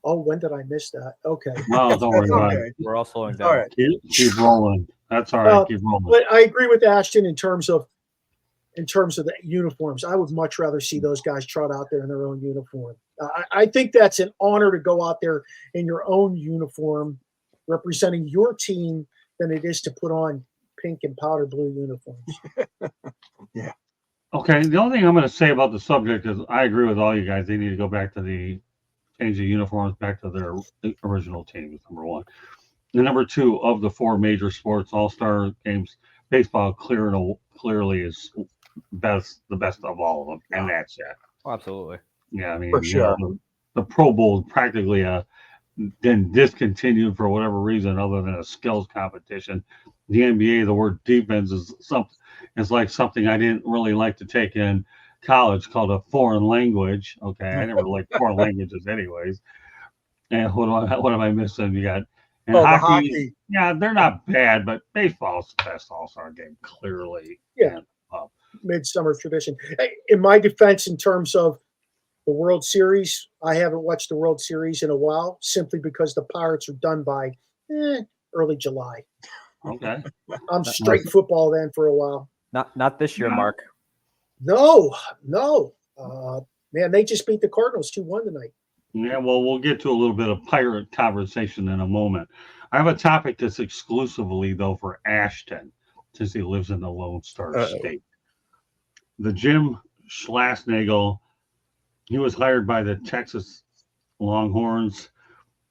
Oh, when did I miss that? Okay. No, don't worry about it. We're all slowing down. All right. Keep rolling. That's all right. Keep rolling. But I agree with Ashton in terms of the uniforms. I would much rather see those guys trot out there in their own uniform. I think that's an honor to go out there in your own uniform representing your team than it is to put on pink and powder blue uniforms. Yeah. Okay. The only thing I'm going to say about the subject is I agree with all you guys. They need to go back to change the uniforms back to their original teams, number one. And number two, of the 4 major sports all-star games, baseball clearly is the best of all of them, and that's it. Oh, absolutely. Yeah, I mean, For sure. The Pro Bowl practically then discontinued for whatever reason other than a skills competition. The NBA, the word defense is like something I didn't really like to take in college, called a foreign language. Okay, I never liked foreign languages anyways. And what am I missing? You got hockey. Yeah, they're not bad, but baseball's the best all-star game, clearly. Yeah. Midsummer tradition. In my defense, in terms of The World Series, I haven't watched the World Series in a while, simply because the Pirates are done by early July. Okay. I'm straight football then for a while. Not this year, No. Mark. No. Man, they just beat the Cardinals 2-1 tonight. Yeah, well, we'll get to a little bit of pirate conversation in a moment. I have a topic that's exclusively, though, for Ashton, since he lives in the Lone Star State. The Jimschlossnasle, he was hired by the Texas Longhorns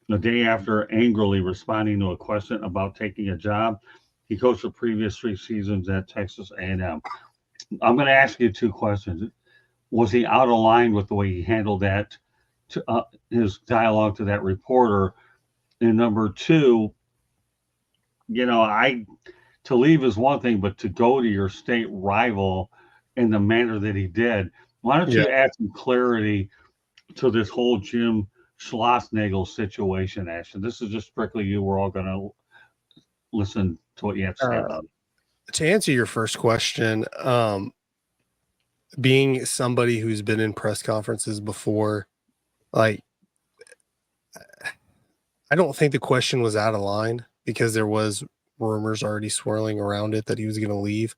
the day after angrily responding to a question about taking a job. He coached the previous 3 seasons at Texas A&M. I'm going to ask you 2 questions. Was he out of line with the way he handled that, his dialogue to that reporter? And number 2, to leave is one thing, but to go to your state rival in the manner that he did, why don't you add some clarity to this whole Jimschlossnasle situation, Ashton? This is just strictly you. We're all going to listen to what you have to say about it. To answer your first question, being somebody who's been in press conferences before, like, I don't think the question was out of line because there was rumors already swirling around it that he was going to leave.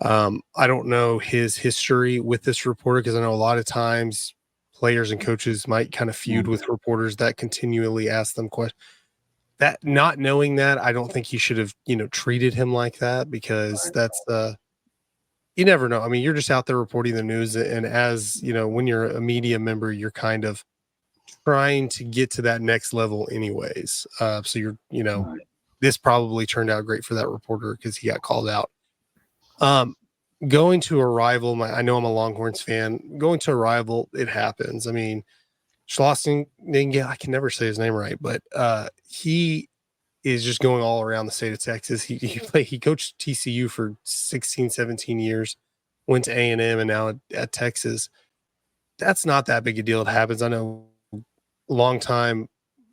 I don't know his history with this reporter, because I know a lot of times players and coaches might kind of feud with reporters that continually ask them questions. That, not knowing that, I don't think you should have, treated him like that, because that's you never know. I mean, you're just out there reporting the news, and as when you're a media member, you're kind of trying to get to that next level anyways. So you're, this probably turned out great for that reporter because he got called out. Going to a rival, I know I'm a Longhorns fan. Going to a rival, it happens. I mean, Schlossnasle, I can never say his name right, but he is just going all around the state of Texas. He coached TCU for 16, 17 years, went to A&M, and now at Texas. That's not that big a deal. It happens. I know longtime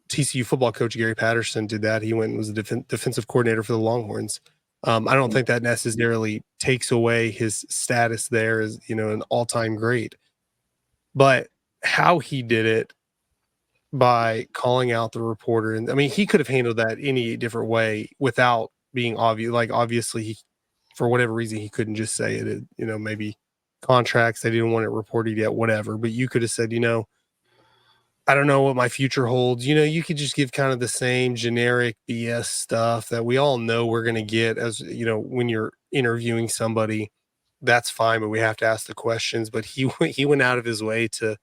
TCU football coach Gary Patterson did that. He went and was the defensive coordinator for the Longhorns. I don't think that necessarily takes away his status there as, an all-time great. But how he did it, by calling out the reporter, and I mean, he could have handled that any different way without being obvious. Like, obviously, he, for whatever reason, he couldn't just say it. Maybe contracts, they didn't want it reported yet, whatever. But you could have said, I don't know what my future holds. You could just give kind of the same generic BS stuff that we all know we're going to get as, when you're interviewing somebody. That's fine, but we have to ask the questions. But he went out of his way to,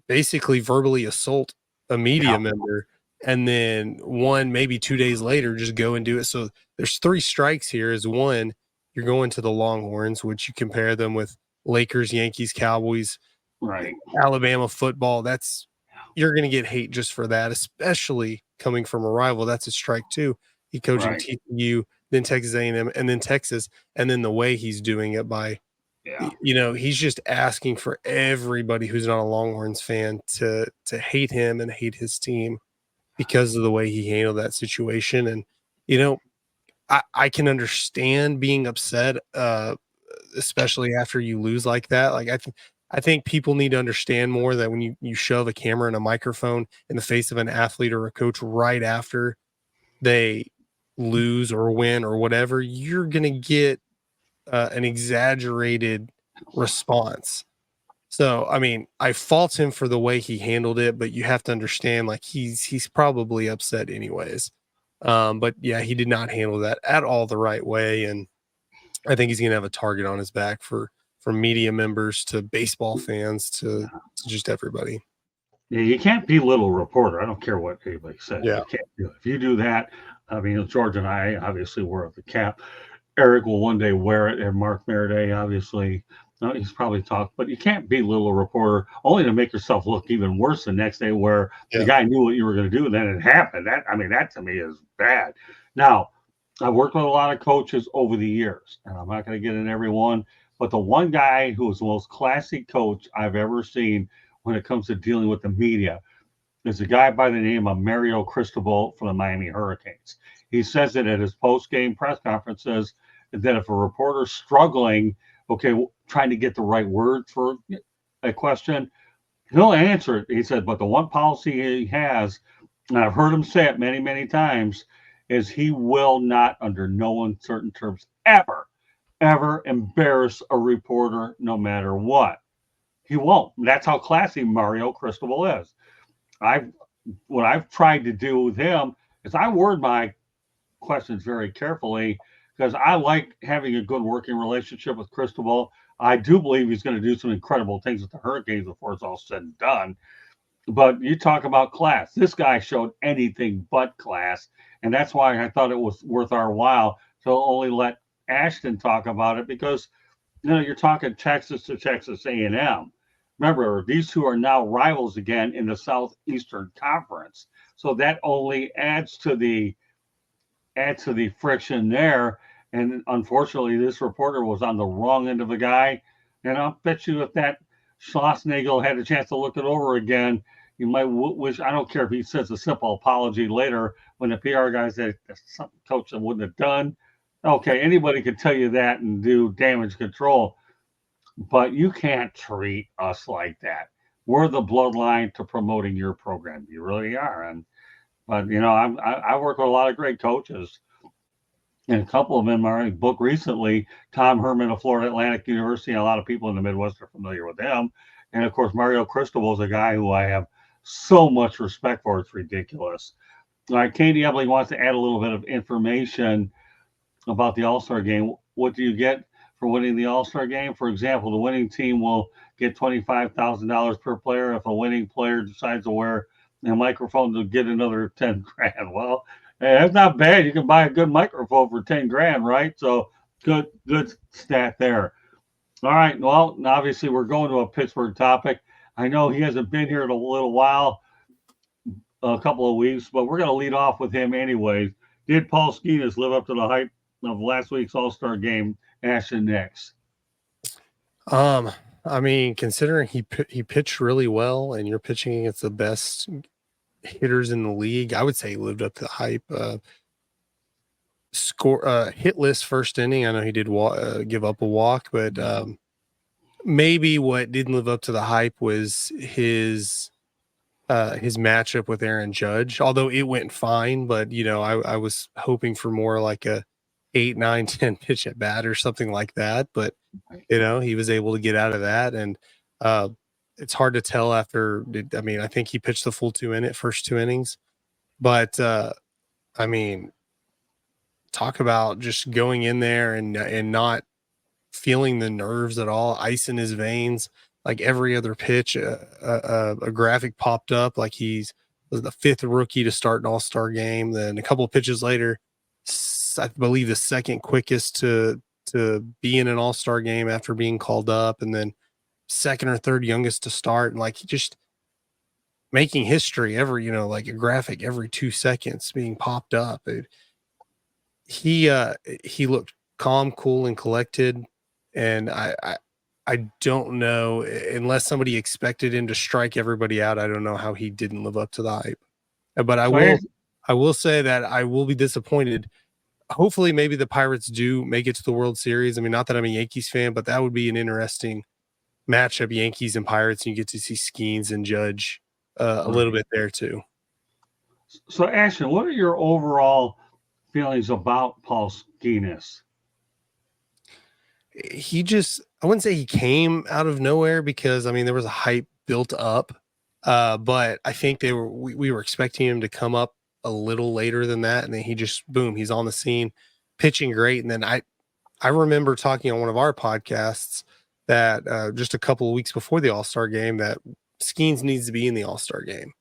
basically verbally assault a media member, and then maybe 2 days later, just go and do it. So there's 3 strikes here. Is one, you're going to the Longhorns, which you compare them with Lakers, Yankees, Cowboys, Right. Alabama football. You're going to get hate just for that, especially coming from a rival. That's a strike too. He coaching TCU, then Texas A&M, and then Texas, and then the way he's doing it by, he's just asking for everybody who's not a Longhorns fan to hate him and hate his team because of the way he handled that situation. And, I can understand being upset, especially after you lose like that. Like, I think people need to understand more that when you shove a camera and a microphone in the face of an athlete or a coach right after they lose or win or whatever, you're going to get an exaggerated response. So, I mean, I fault him for the way he handled it, but you have to understand, like, he's probably upset anyways. But yeah, he did not handle that at all the right way. And I think he's going to have a target on his back from media members to baseball fans to just everybody. Yeah, you can't belittle a reporter. I don't care what anybody says. Yeah. You can't do it. If you do that, I mean, George and I obviously wear the cap. Eric will one day wear it, and Mark Meriday, obviously, he's probably talked, but you can't belittle a reporter only to make yourself look even worse the next day where the guy knew what you were going to do, and then it happened. That to me is bad. Now, I've worked with a lot of coaches over the years, and I'm not going to get in every one, but the one guy who is the most classy coach I've ever seen when it comes to dealing with the media is a guy by the name of Mario Cristobal from the Miami Hurricanes. He says it at his post-game press conference, says that if a reporter's struggling, trying to get the right word for a question, he'll answer it. He said, but the one policy he has, and I've heard him say it many, many times, is he will not, under no uncertain terms, ever embarrass a reporter, no matter what. He won't. That's how classy Mario Cristobal is. What I've tried to do with him is I word my questions very carefully because I like having a good working relationship with Cristobal. I do believe he's going to do some incredible things with the Hurricanes before it's all said and done. But you talk about class. This guy showed anything but class, and that's why I thought it was worth our while to only let Ashton talk about it because, you're talking Texas to Texas A&M. Remember, these two are now rivals again in the Southeastern Conference, so that only adds to the friction there. And unfortunately, this reporter was on the wrong end of the guy. And I'll bet you if that Schlossnasle had a chance to look it over again, you might wish. I don't care if he says a simple apology later when the PR guy said that's something coach wouldn't have done. Okay, anybody could tell you that and do damage control, but you can't treat us like that. We're the bloodline to promoting your program. You really are. But I work with a lot of great coaches, and a couple of them are in a book recently. Tom Herman of Florida Atlantic University. A lot of people in the Midwest are familiar with him, and of course Mario Cristobal is a guy who I have so much respect for. It's ridiculous. All right, Katie Ebley wants to add a little bit of information about the All-Star game. What do you get for winning the All-Star game? For example, the winning team will get $25,000 per player. If a winning player decides to wear a microphone, to get another 10 grand. Well, that's not bad. You can buy a good microphone for 10 grand, right? So good stat there. All right. Well, obviously we're going to a Pittsburgh topic. I know he hasn't been here in a little while, a couple of weeks, but we're going to lead off with him anyways. Did Paulskenes live up to the hype of last week's All-Star game? Ashton next. I mean, considering he pitched really well, and you're pitching against the best hitters in the league, I would say he lived up to the hype. Hitless first inning. I know he did give up a walk, but maybe what didn't live up to the hype was his matchup with Aaron Judge. Although it went fine, but I was hoping for more like a 8, 9, 10 pitch at bat or something like that. But he was able to get out of that, and it's hard to tell after. I think he pitched the full first 2 innings, but I mean, talk about just going in there and not feeling the nerves at all, ice in his veins. Like every other pitch, a graphic popped up like was the 5th rookie to start an All-Star game. Then a couple of pitches later, I believe the 2nd quickest to be in an All-Star game after being called up, and then 2nd or 3rd youngest to start, and like just making history every, like a graphic every 2 seconds being popped up. He looked calm, cool, and collected, and I don't know, unless somebody expected him to strike everybody out. I don't know how he didn't live up to the hype. But I will say that I will be disappointed. Hopefully, maybe the Pirates do make it to the World Series. I mean, not that I'm a Yankees fan, but that would be an interesting matchup, Yankees and Pirates, and you get to see Skenes and Judge a little bit there too. So, Ashton, what are your overall feelings about Paulskenes? I wouldn't say he came out of nowhere, because there was a hype built up, but I think we were expecting him to come up a little later than that, and then he just boom, he's on the scene, pitching great. And then I remember talking on one of our podcasts that just a couple of weeks before the All-Star game that Skenes needs to be in the All-Star game,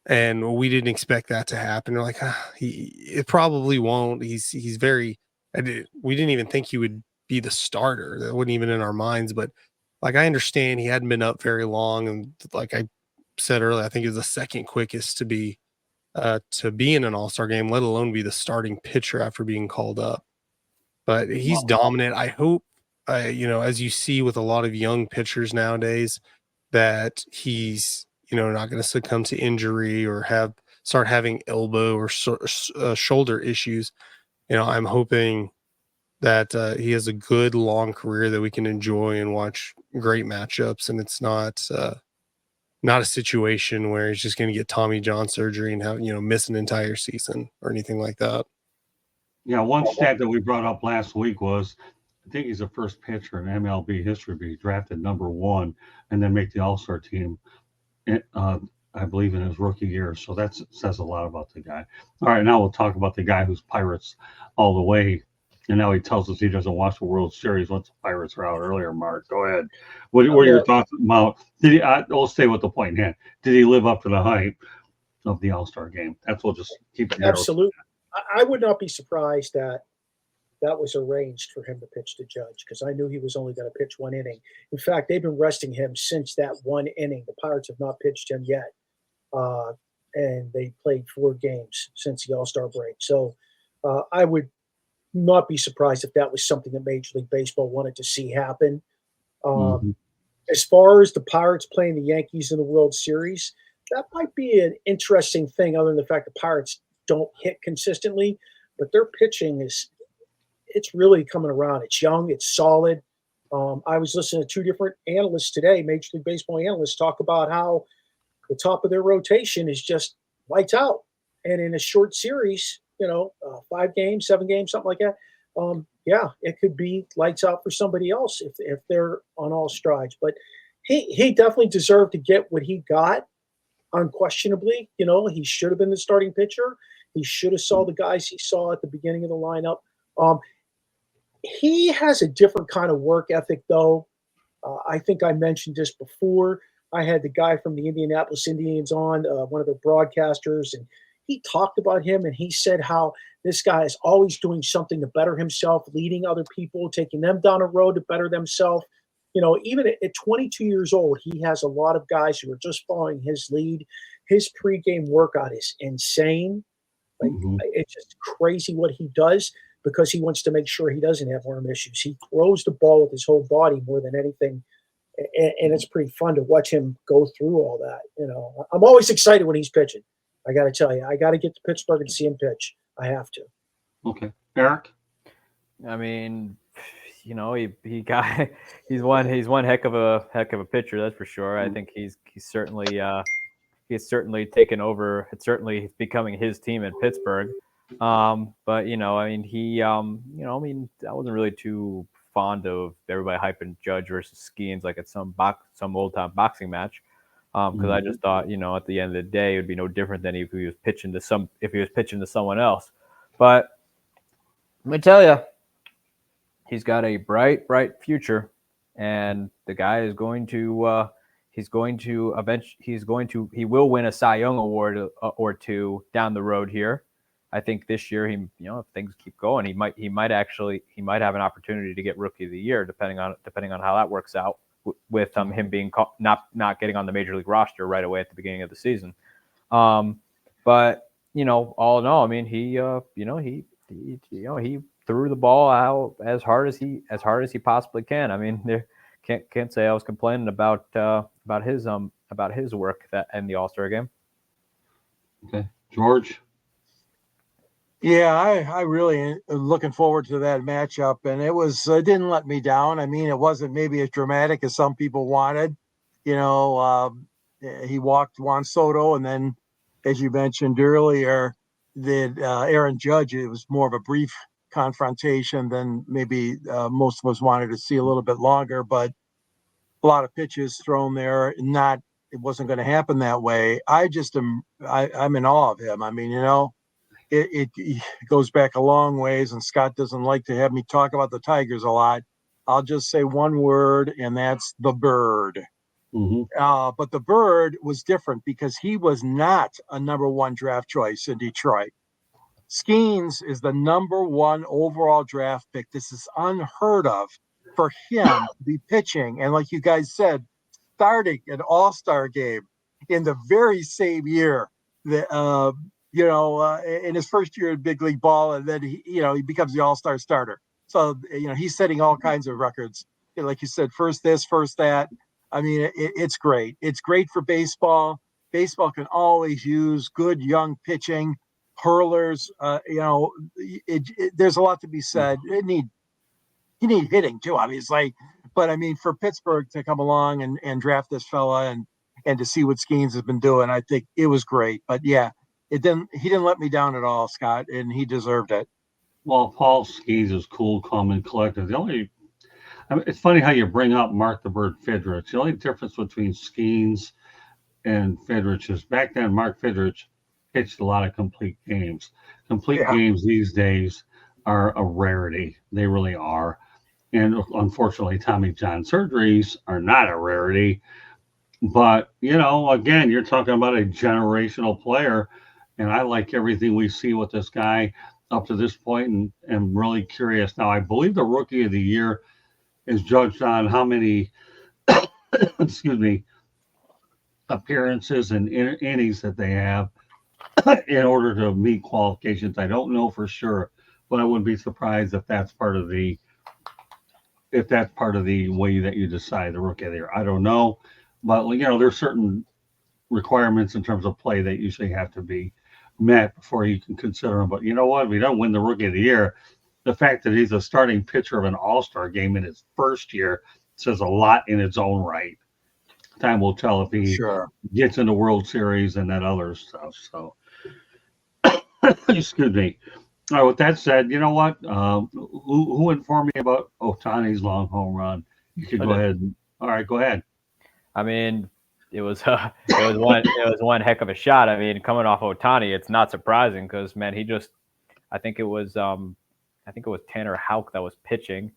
and we didn't expect that to happen. We're like, it probably won't. He's very. We didn't even think he would be the starter. That wasn't even in our minds. But like, I understand he hadn't been up very long, and like I said earlier, I think he was the 2nd quickest to be in an All-Star game, let alone be the starting pitcher after being called up. But he's dominant. I hope, as you see with a lot of young pitchers nowadays, that he's, not going to succumb to injury or start having elbow or shoulder issues. I'm hoping that he has a good long career that we can enjoy and watch great matchups, and it's not a situation where he's just going to get Tommy John surgery and have, miss an entire season or anything like that. Yeah, one stat that we brought up last week was, I think he's the first pitcher in MLB history to be drafted number 1 and then make the All-Star team, I believe, in his rookie year. So that says a lot about the guy. All right, now we'll talk about the guy who's Pirates all the way. And now he tells us he doesn't watch the World Series once the Pirates are out earlier. Mark, go ahead. What are your thoughts about? We'll stay with the point in hand. Did he live up to the hype of the All-Star game? That's we'll just keep it. Absolutely. I would not be surprised that was arranged for him to pitch to Judge, because I knew he was only going to pitch 1 inning. In fact, they've been resting him since that 1 inning. The Pirates have not pitched him yet. And they played 4 games since the All-Star break. So I would not be surprised if that was something that Major League Baseball wanted to see happen. As far as the Pirates playing the Yankees in the World Series, that might be an interesting thing, other than the fact the Pirates don't hit consistently, but their pitching it's really coming around. It's young, it's solid. I was listening to 2 different analysts today, Major League Baseball analysts, talk about how the top of their rotation is just lights out. And in a short series, 5 games, 7 games, something like that. It could be lights out for somebody else if they're on all strides. But he definitely deserved to get what he got, unquestionably. He should have been the starting pitcher. He should have saw the guys he saw at the beginning of the lineup. He has a different kind of work ethic, though. I think I mentioned this before. I had the guy from the Indianapolis Indians on, one of their broadcasters, and he talked about him, and he said how this guy is always doing something to better himself, leading other people, taking them down a road to better themselves. Even at 22 years old, he has a lot of guys who are just following his lead. His pregame workout is insane. It's just crazy what he does, because he wants to make sure he doesn't have arm issues. He throws the ball with his whole body more than anything. And it's pretty fun to watch him go through all that. I'm always excited when he's pitching. I got to tell you, I got to get to Pittsburgh and see him pitch. I have to. Okay, Eric. I mean, he's one heck of a pitcher, that's for sure. I think he's certainly taken over. It's certainly becoming his team in Pittsburgh. But I wasn't really too fond of everybody hyping Judge versus Skenes like at some old time boxing match, because I just thought, at the end of the day, it would be no different than if he was pitching to someone else. But let me tell you, he's got a bright future, and the guy is going to he will win a Cy Young award or 2 down the road here. I think this year if things keep going, he might have an opportunity to get Rookie of the Year, depending on how that works out, with him being not getting on the Major League roster right away at the beginning of the season. But all in all, I mean, he threw the ball out as hard as he possibly can. I mean, can't say I was complaining about his work in the All-Star game. Okay, George. Yeah, I really am looking forward to that matchup, and it didn't let me down. I mean, it wasn't maybe as dramatic as some people wanted. He walked Juan Soto, and then, as you mentioned earlier, Aaron Judge. It was more of a brief confrontation than maybe most of us wanted to see a little bit longer, but a lot of pitches thrown there. It wasn't going to happen that way. I'm in awe of him. I mean, it goes back a long ways, and Scott doesn't like to have me talk about the Tigers a lot. I'll just say one word, and that's the Bird. But the Bird was different because he was not a number 1 draft choice in Detroit. Skenes is the number 1 overall draft pick. This is unheard of for him to be pitching, and like you guys said, starting an All-Star game in the very same year that in his first year in big league ball, and then he becomes the All-Star starter. So he's setting all kinds of records. Like you said, first this, first that. I mean, it's great. It's great for baseball. Baseball can always use good young pitching, hurlers. There's a lot to be said. he needed hitting too, obviously. But I mean, for Pittsburgh to come along and draft this fella and to see what Skenes has been doing, I think it was great. But yeah, he didn't let me down at all, Scott, and he deserved it. Well, Paulskenes is cool, calm, and collected. It's funny how you bring up Mark the Bird Fidrich. The only difference between Skenes and Fidrich is back then Mark Fidrich pitched a lot of complete games. Complete games these days are a rarity. They really are. And unfortunately, Tommy John surgeries are not a rarity. But, again, you're talking about a generational player. And I like everything we see with this guy up to this point, and am really curious. Now, I believe the Rookie of the Year is judged on how many, appearances and innings that they have in order to meet qualifications. I don't know for sure, but I wouldn't be surprised if that's part of the way that you decide the Rookie of the Year. I don't know, but there's certain requirements in terms of play that usually have to be met before you can consider him. But you know what? If he doesn't win the Rookie of the Year, the fact that he's a starting pitcher of an All-Star game in his first year says a lot in its own right. Time will tell if he gets into World Series and that other stuff. So, excuse me. All right, with that said, you know what? Who informed me about Ohtani's long home run? You could go ahead. All right, go ahead. I mean, it was one heck of a shot. I mean, coming off Ohtani, it's not surprising because, man, I think it was Tanner Houck that was pitching,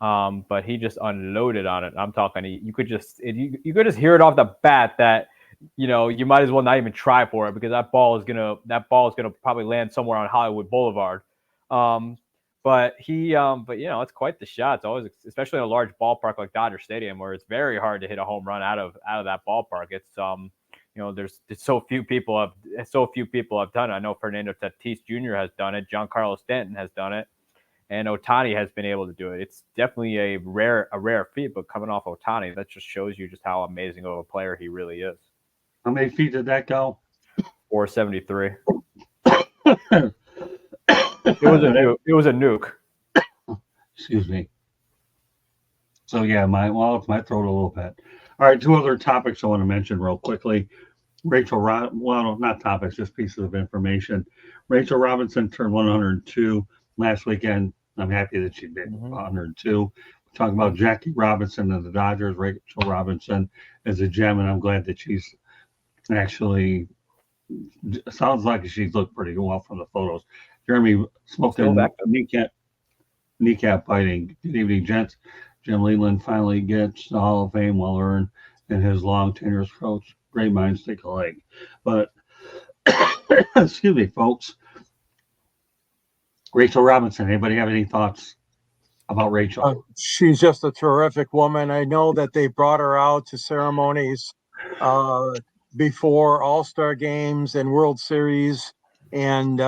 but he just unloaded on it. I'm talking, you could just hear it off the bat that, you might as well not even try for it because that ball is gonna probably land somewhere on Hollywood Boulevard. But it's quite the shot. It's always, especially in a large ballpark like Dodger Stadium, where it's very hard to hit a home run out of that ballpark. It's there's so few people have done it. I know Fernando Tatis Jr. has done it. Giancarlo Stanton has done it, and Ohtani has been able to do it. It's definitely a rare feat, but coming off Ohtani, that just shows you just how amazing of a player he really is. How many feet did that go? 473. It was a nuke. Excuse me. So yeah, my throat a little bit. All right, two other topics I want to mention real quickly. Not topics, just pieces of information. Rachel Robinson turned 102 last weekend. I'm happy that she did 102. We're talking about Jackie Robinson and the Dodgers. Rachel Robinson is a gem, and I'm glad that she's actually sounds like she's looked pretty well from the photos. Jeremy smoking kneecap biting. Good evening, gents. Jim Leland finally gets the Hall of Fame well earned in his long tenure as coach. Great minds think alike. But excuse me, folks. Rachel Robinson. Anybody have any thoughts about Rachel? She's just a terrific woman. I know that they brought her out to ceremonies before All-Star games and World Series, and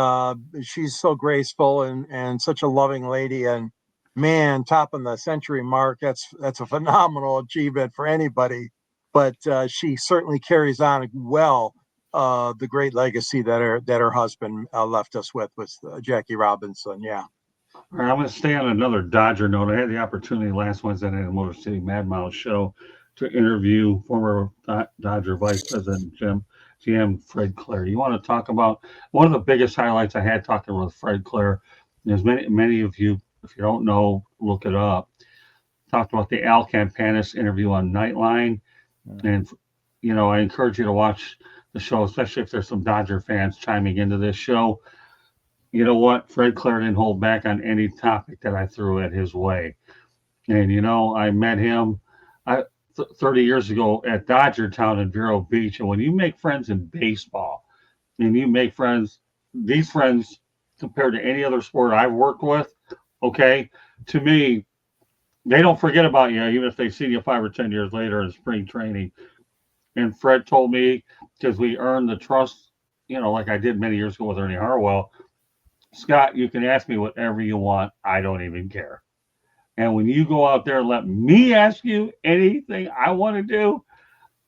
she's so graceful and such a loving lady. And man, topping the century mark, that's a phenomenal achievement for anybody. But she certainly carries on well the great legacy that her husband left us with Jackie Robinson. Yeah. All right, I'm going to stay on another Dodger note. I had the opportunity last Wednesday night at the Motor City Mad Mouse show to interview former Dodger Vice President GM Fredclaire. You want to talk about one of the biggest highlights I had talking with Fredclaire? There's many of you, if you don't know, look it up. Talked about the Al Campanis interview on Nightline, and I encourage you to watch the show, especially if there's some Dodger fans chiming into this show. You know what? Fredclaire didn't hold back on any topic that I threw at his way, and I met him 30 years ago at Dodger Town in Vero Beach. And when you make friends in baseball and you make these friends compared to any other sport I've worked with, okay, to me, they don't forget about you, even if they see you 5 or 10 years later in spring training. And Fred told me, because we earned the trust, like I did many years ago with Ernie Harwell, Scott, you can ask me whatever you want. I don't even care. And when you go out there and let me ask you anything I want to do,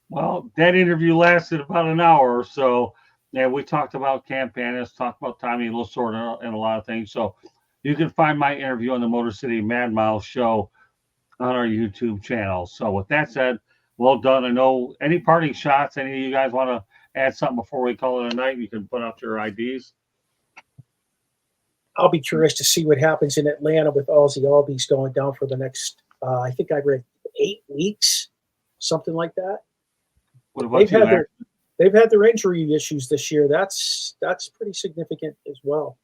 well, that interview lasted about an hour or so. And we talked about Campanis, talked about Tommy Lasorda and a lot of things. So you can find my interview on the Motor City Mad Mouse show on our YouTube channel. So with that said, well done. I know any parting shots, any of you guys want to add something before we call it a night, you can put out your IDs. I'll be curious to see what happens in Atlanta with Aussie Albies going down for the next, I think I read 8 weeks, something like that. What about you, Ash? They've had their injury issues this year. That's pretty significant as well.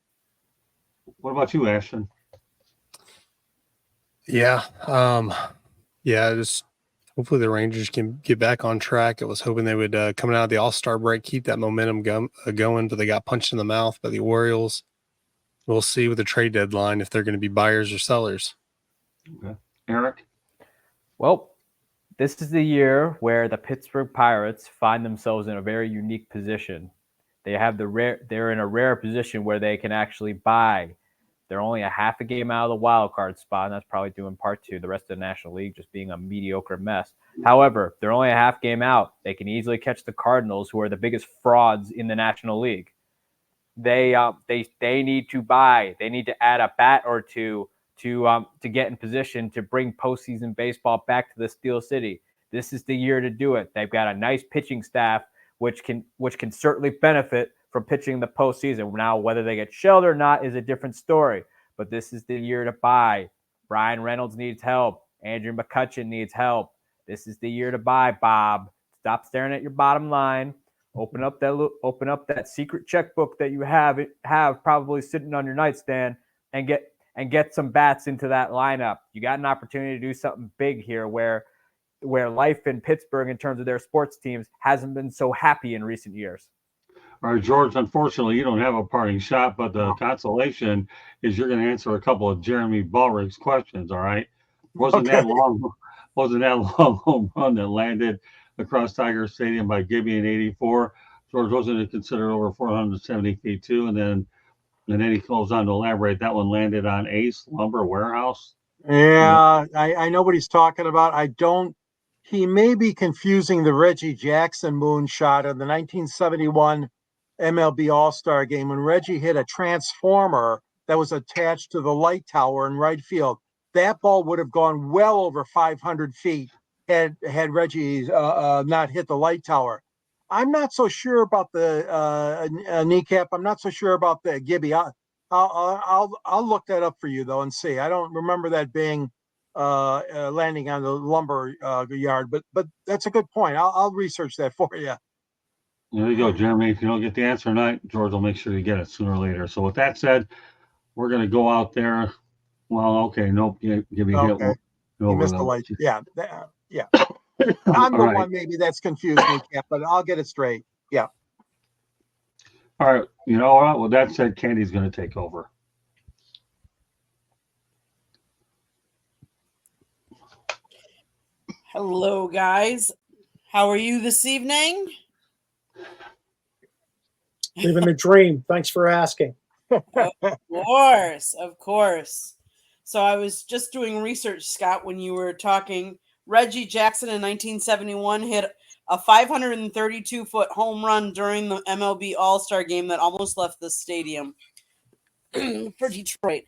What about you, Ashton? Yeah. Just hopefully the Rangers can get back on track. I was hoping they would, coming out of the All-Star break, keep that momentum going, but they got punched in the mouth by the Orioles. We'll see with the trade deadline if they're going to be buyers or sellers. Okay. Eric? Well, this is the year where the Pittsburgh Pirates find themselves in a very unique position. They're in a rare position where they can actually buy. They're only a half a game out of the wild card spot, and that's probably due in part to the rest of the National League just being a mediocre mess. However, they're only a half game out. They can easily catch the Cardinals, who are the biggest frauds in the National League. They need to buy. They need to add a bat or two to get in position to bring postseason baseball back to the Steel City. This is the year to do it. They've got a nice pitching staff, which can certainly benefit from pitching the postseason. Now, whether they get shelled or not is a different story. But this is the year to buy. Brian Reynolds needs help. Andrew McCutchen needs help. This is the year to buy, Bob. Stop staring at your bottom line. Open up that secret checkbook that you have probably sitting on your nightstand and get some bats into that lineup. You got an opportunity to do something big here where life in Pittsburgh in terms of their sports teams hasn't been so happy in recent years. All right, George, unfortunately, you don't have a parting shot, but the consolation is you're going to answer a couple of Jeremy Ballrick's questions, all right? Wasn't that long home run that landed across Tiger Stadium by Gibby in '84? George, wasn't it considered over 470 feet too? And then he goes on to elaborate. That one landed on Ace Lumber Warehouse. Yeah, I know what he's talking about. He may be confusing the Reggie Jackson moonshot of the 1971 MLB All-Star game when Reggie hit a transformer that was attached to the light tower in right field. That ball would have gone well over 500 feet had Reggie not hit the light tower. I'm not so sure about the kneecap. I'm not so sure about the Gibby. I'll look that up for you though and see. I don't remember that being landing on the lumber yard, but that's a good point. I'll research that for you. There you go, Jeremy. If you don't get the answer tonight, George will make sure you get it sooner or later. So with that said, we're going to go out there. Well, okay, nope. Give me okay. You missed the light. Yeah. I'm the one maybe that's confused, but I'll get it straight. Yeah. All right. You know what? Well, that said, Candy's going to take over. Hello, guys. How are you this evening? Living the dream. Thanks for asking. Of course. So I was just doing research, Scott, when you were talking. Reggie Jackson in 1971 hit a 532-foot home run during the MLB All-Star game that almost left the stadium for Detroit.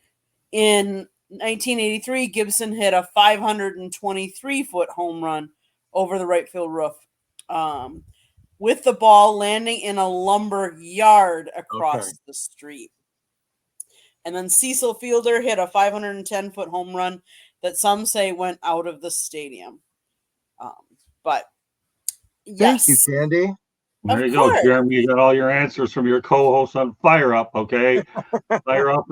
In 1983, Gibson hit a 523-foot home run over the right field roof, with the ball landing in a lumber yard across the street. And then Cecil Fielder hit a 510-foot home run that some say went out of the stadium. But yes. Thank you, Candy. There you go, Jeremy. You got all your answers from your co-hosts on Fire Up, okay? Fire Up.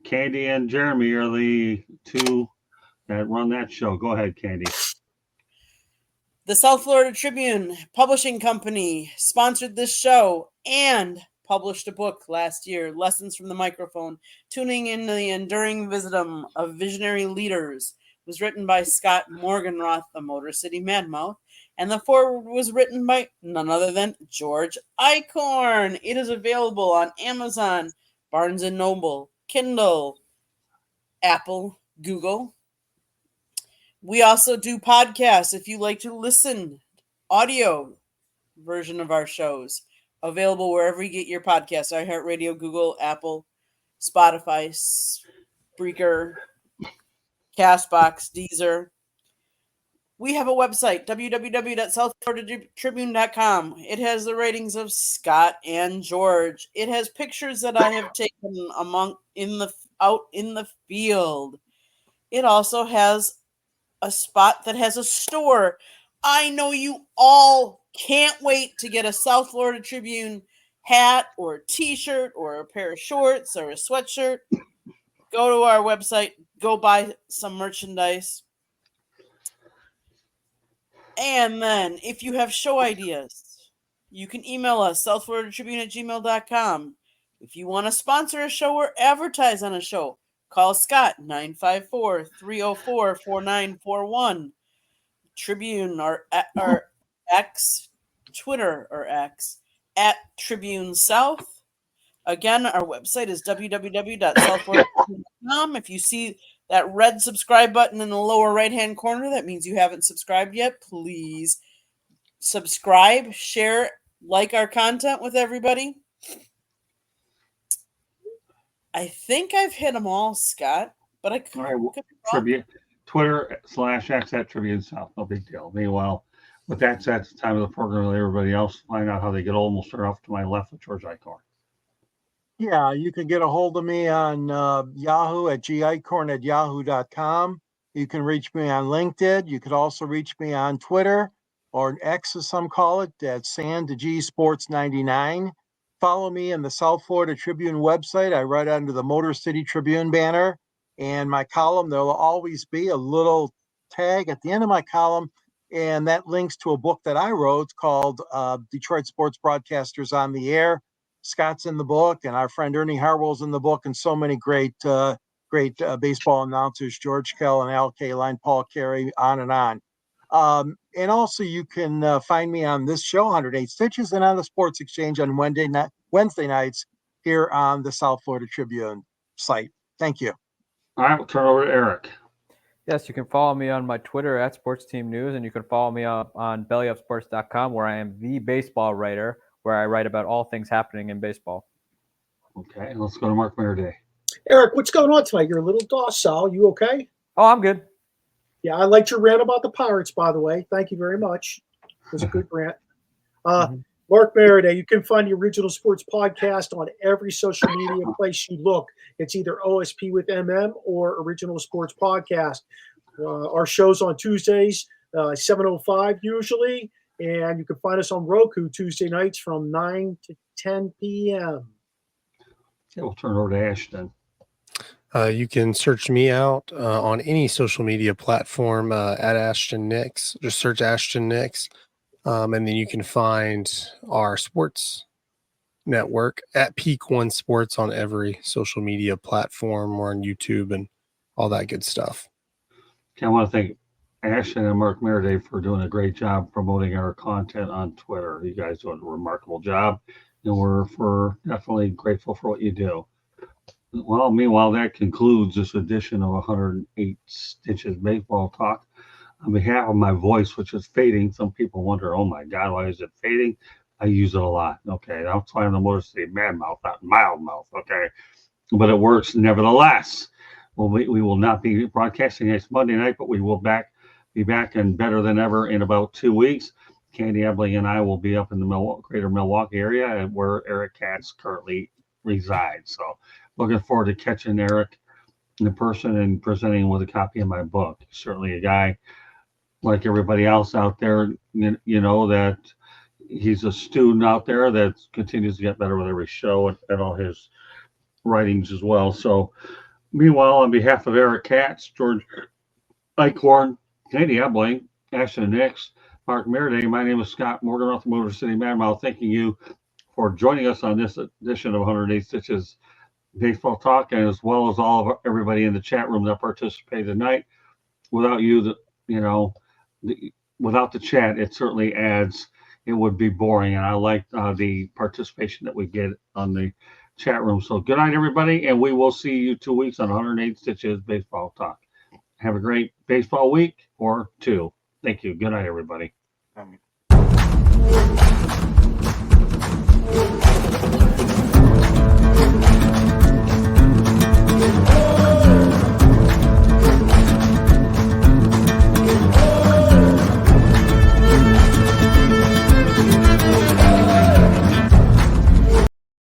Candy and Jeremy are the two that run that show. Go ahead, Candy. The South Florida Tribune Publishing Company sponsored this show and published a book last year, Lessons from the Microphone, Tuning in the Enduring Wisdom of Visionary Leaders. It was written by Scott Morganroth, the Motor City Madmouth, and the foreword was written by none other than George Eichhorn. It is available on Amazon, Barnes & Noble, Kindle, Apple, Google. We also do podcasts if you like to listen, audio version of our shows. Available wherever you get your podcasts, iHeartRadio, Google, Apple, Spotify, Breaker, Castbox, Deezer. We have a website, www.southfloridatribune.com. It has the ratings of Scott and George. It has pictures that I have taken out in the field. It also has a spot that has a store. I know you all can't wait to get a South Florida Tribune hat or a t-shirt or a pair of shorts or a sweatshirt. Go to our website, go buy some merchandise. And then if you have show ideas, you can email us, southfloridatribune@gmail.com. If you want to sponsor a show or advertise on a show, call Scott, 954-304-4941. Tribune or X, Twitter or X, at Tribune South. Again, our website is www.southfloridatribune.com. If you see that red subscribe button in the lower right-hand corner, that means you haven't subscribed yet. Please subscribe, share, like our content with everybody. I think I've hit them all, Scott, but I could, All right, well, could be wrong. Tribune, Twitter/X at Tribune South. No big deal. Meanwhile, with that said, it's the time of the program with everybody else. Find out how they get old. We'll start off to my left with George Eichhorn. Yeah, you can get a hold of me on Yahoo at gicorn@yahoo.com. You can reach me on LinkedIn. You could also reach me on Twitter, or X as some call it, at Sports99. Follow me in the South Florida Tribune website. I write under the Motor City Tribune banner. And my column, there will always be a little tag at the end of my column, and that links to a book that I wrote called Detroit Sports Broadcasters on the Air. Scott's in the book, and our friend Ernie Harwell's in the book, and so many great baseball announcers, George Kell and Al Kaline, Paul Carey, on and on. And also you can find me on this show, 108 Stitches, and on the Sports Exchange on Wednesday nights here on the South Florida Tribune site. Thank you. All right, we'll turn over to Eric. Yes, you can follow me on my Twitter at Sports Team News, and you can follow me on bellyupsports.com, where I am the baseball writer, where I write about all things happening in baseball. Okay, let's go to Mark Maraday. Eric, what's going on tonight? You're a little docile. You okay? Oh, I'm good. Yeah, I liked your rant about the Pirates, by the way. Thank you very much. It was a good rant. Mark Maraday, you can find the Original Sports Podcast on every social media place you look. It's either OSP with MM or Original Sports Podcast. Our show's on Tuesdays, 7:05 usually, and you can find us on Roku Tuesday nights from 9 to 10 p.m. Okay, we'll turn over to Ashton. You can search me out on any social media platform at Ashton Nix. Just search Ashton Nix. And then you can find our sports network at Peak One Sports on every social media platform. Or on YouTube and all that good stuff. Okay, I want to thank Ashton and Mark Maraday for doing a great job promoting our content on Twitter. You guys do a remarkable job, and we're definitely grateful for what you do. Well, meanwhile, that concludes this edition of 108 Stitches Baseball Talk. On behalf of my voice, which is fading, some people wonder, oh my God, why is it fading? I use it a lot. Okay, that's why I'm the Motor City Mad Mouth, not Mild Mouth. Okay, but it works nevertheless. Well, we will not be broadcasting next Monday night, but we will be back and better than ever in about 2 weeks. Candy Ebling and I will be up in the greater Milwaukee area, where Eric Katz currently resides. So looking forward to catching Eric in person and presenting with a copy of my book. Certainly a guy like everybody else out there, you know, that he's a student out there that continues to get better with every show and all his writings as well. So meanwhile, on behalf of Eric Katz, George Eichhorn, Candy Ebling, Ashton Nix, Mark Maraday, my name is Scott Morgan, the Motor City Mad Mouth, thanking you for joining us on this edition of 108 Stitches Baseball Talk, and as well as everybody in the chat room that participated tonight. Without you, without the chat, it certainly it would be boring, and I like the participation that we get on the chat room. So good night, everybody, and we will see you 2 weeks on 108 Stitches Baseball Talk. Have a great baseball week or two. Thank you. Good night, everybody.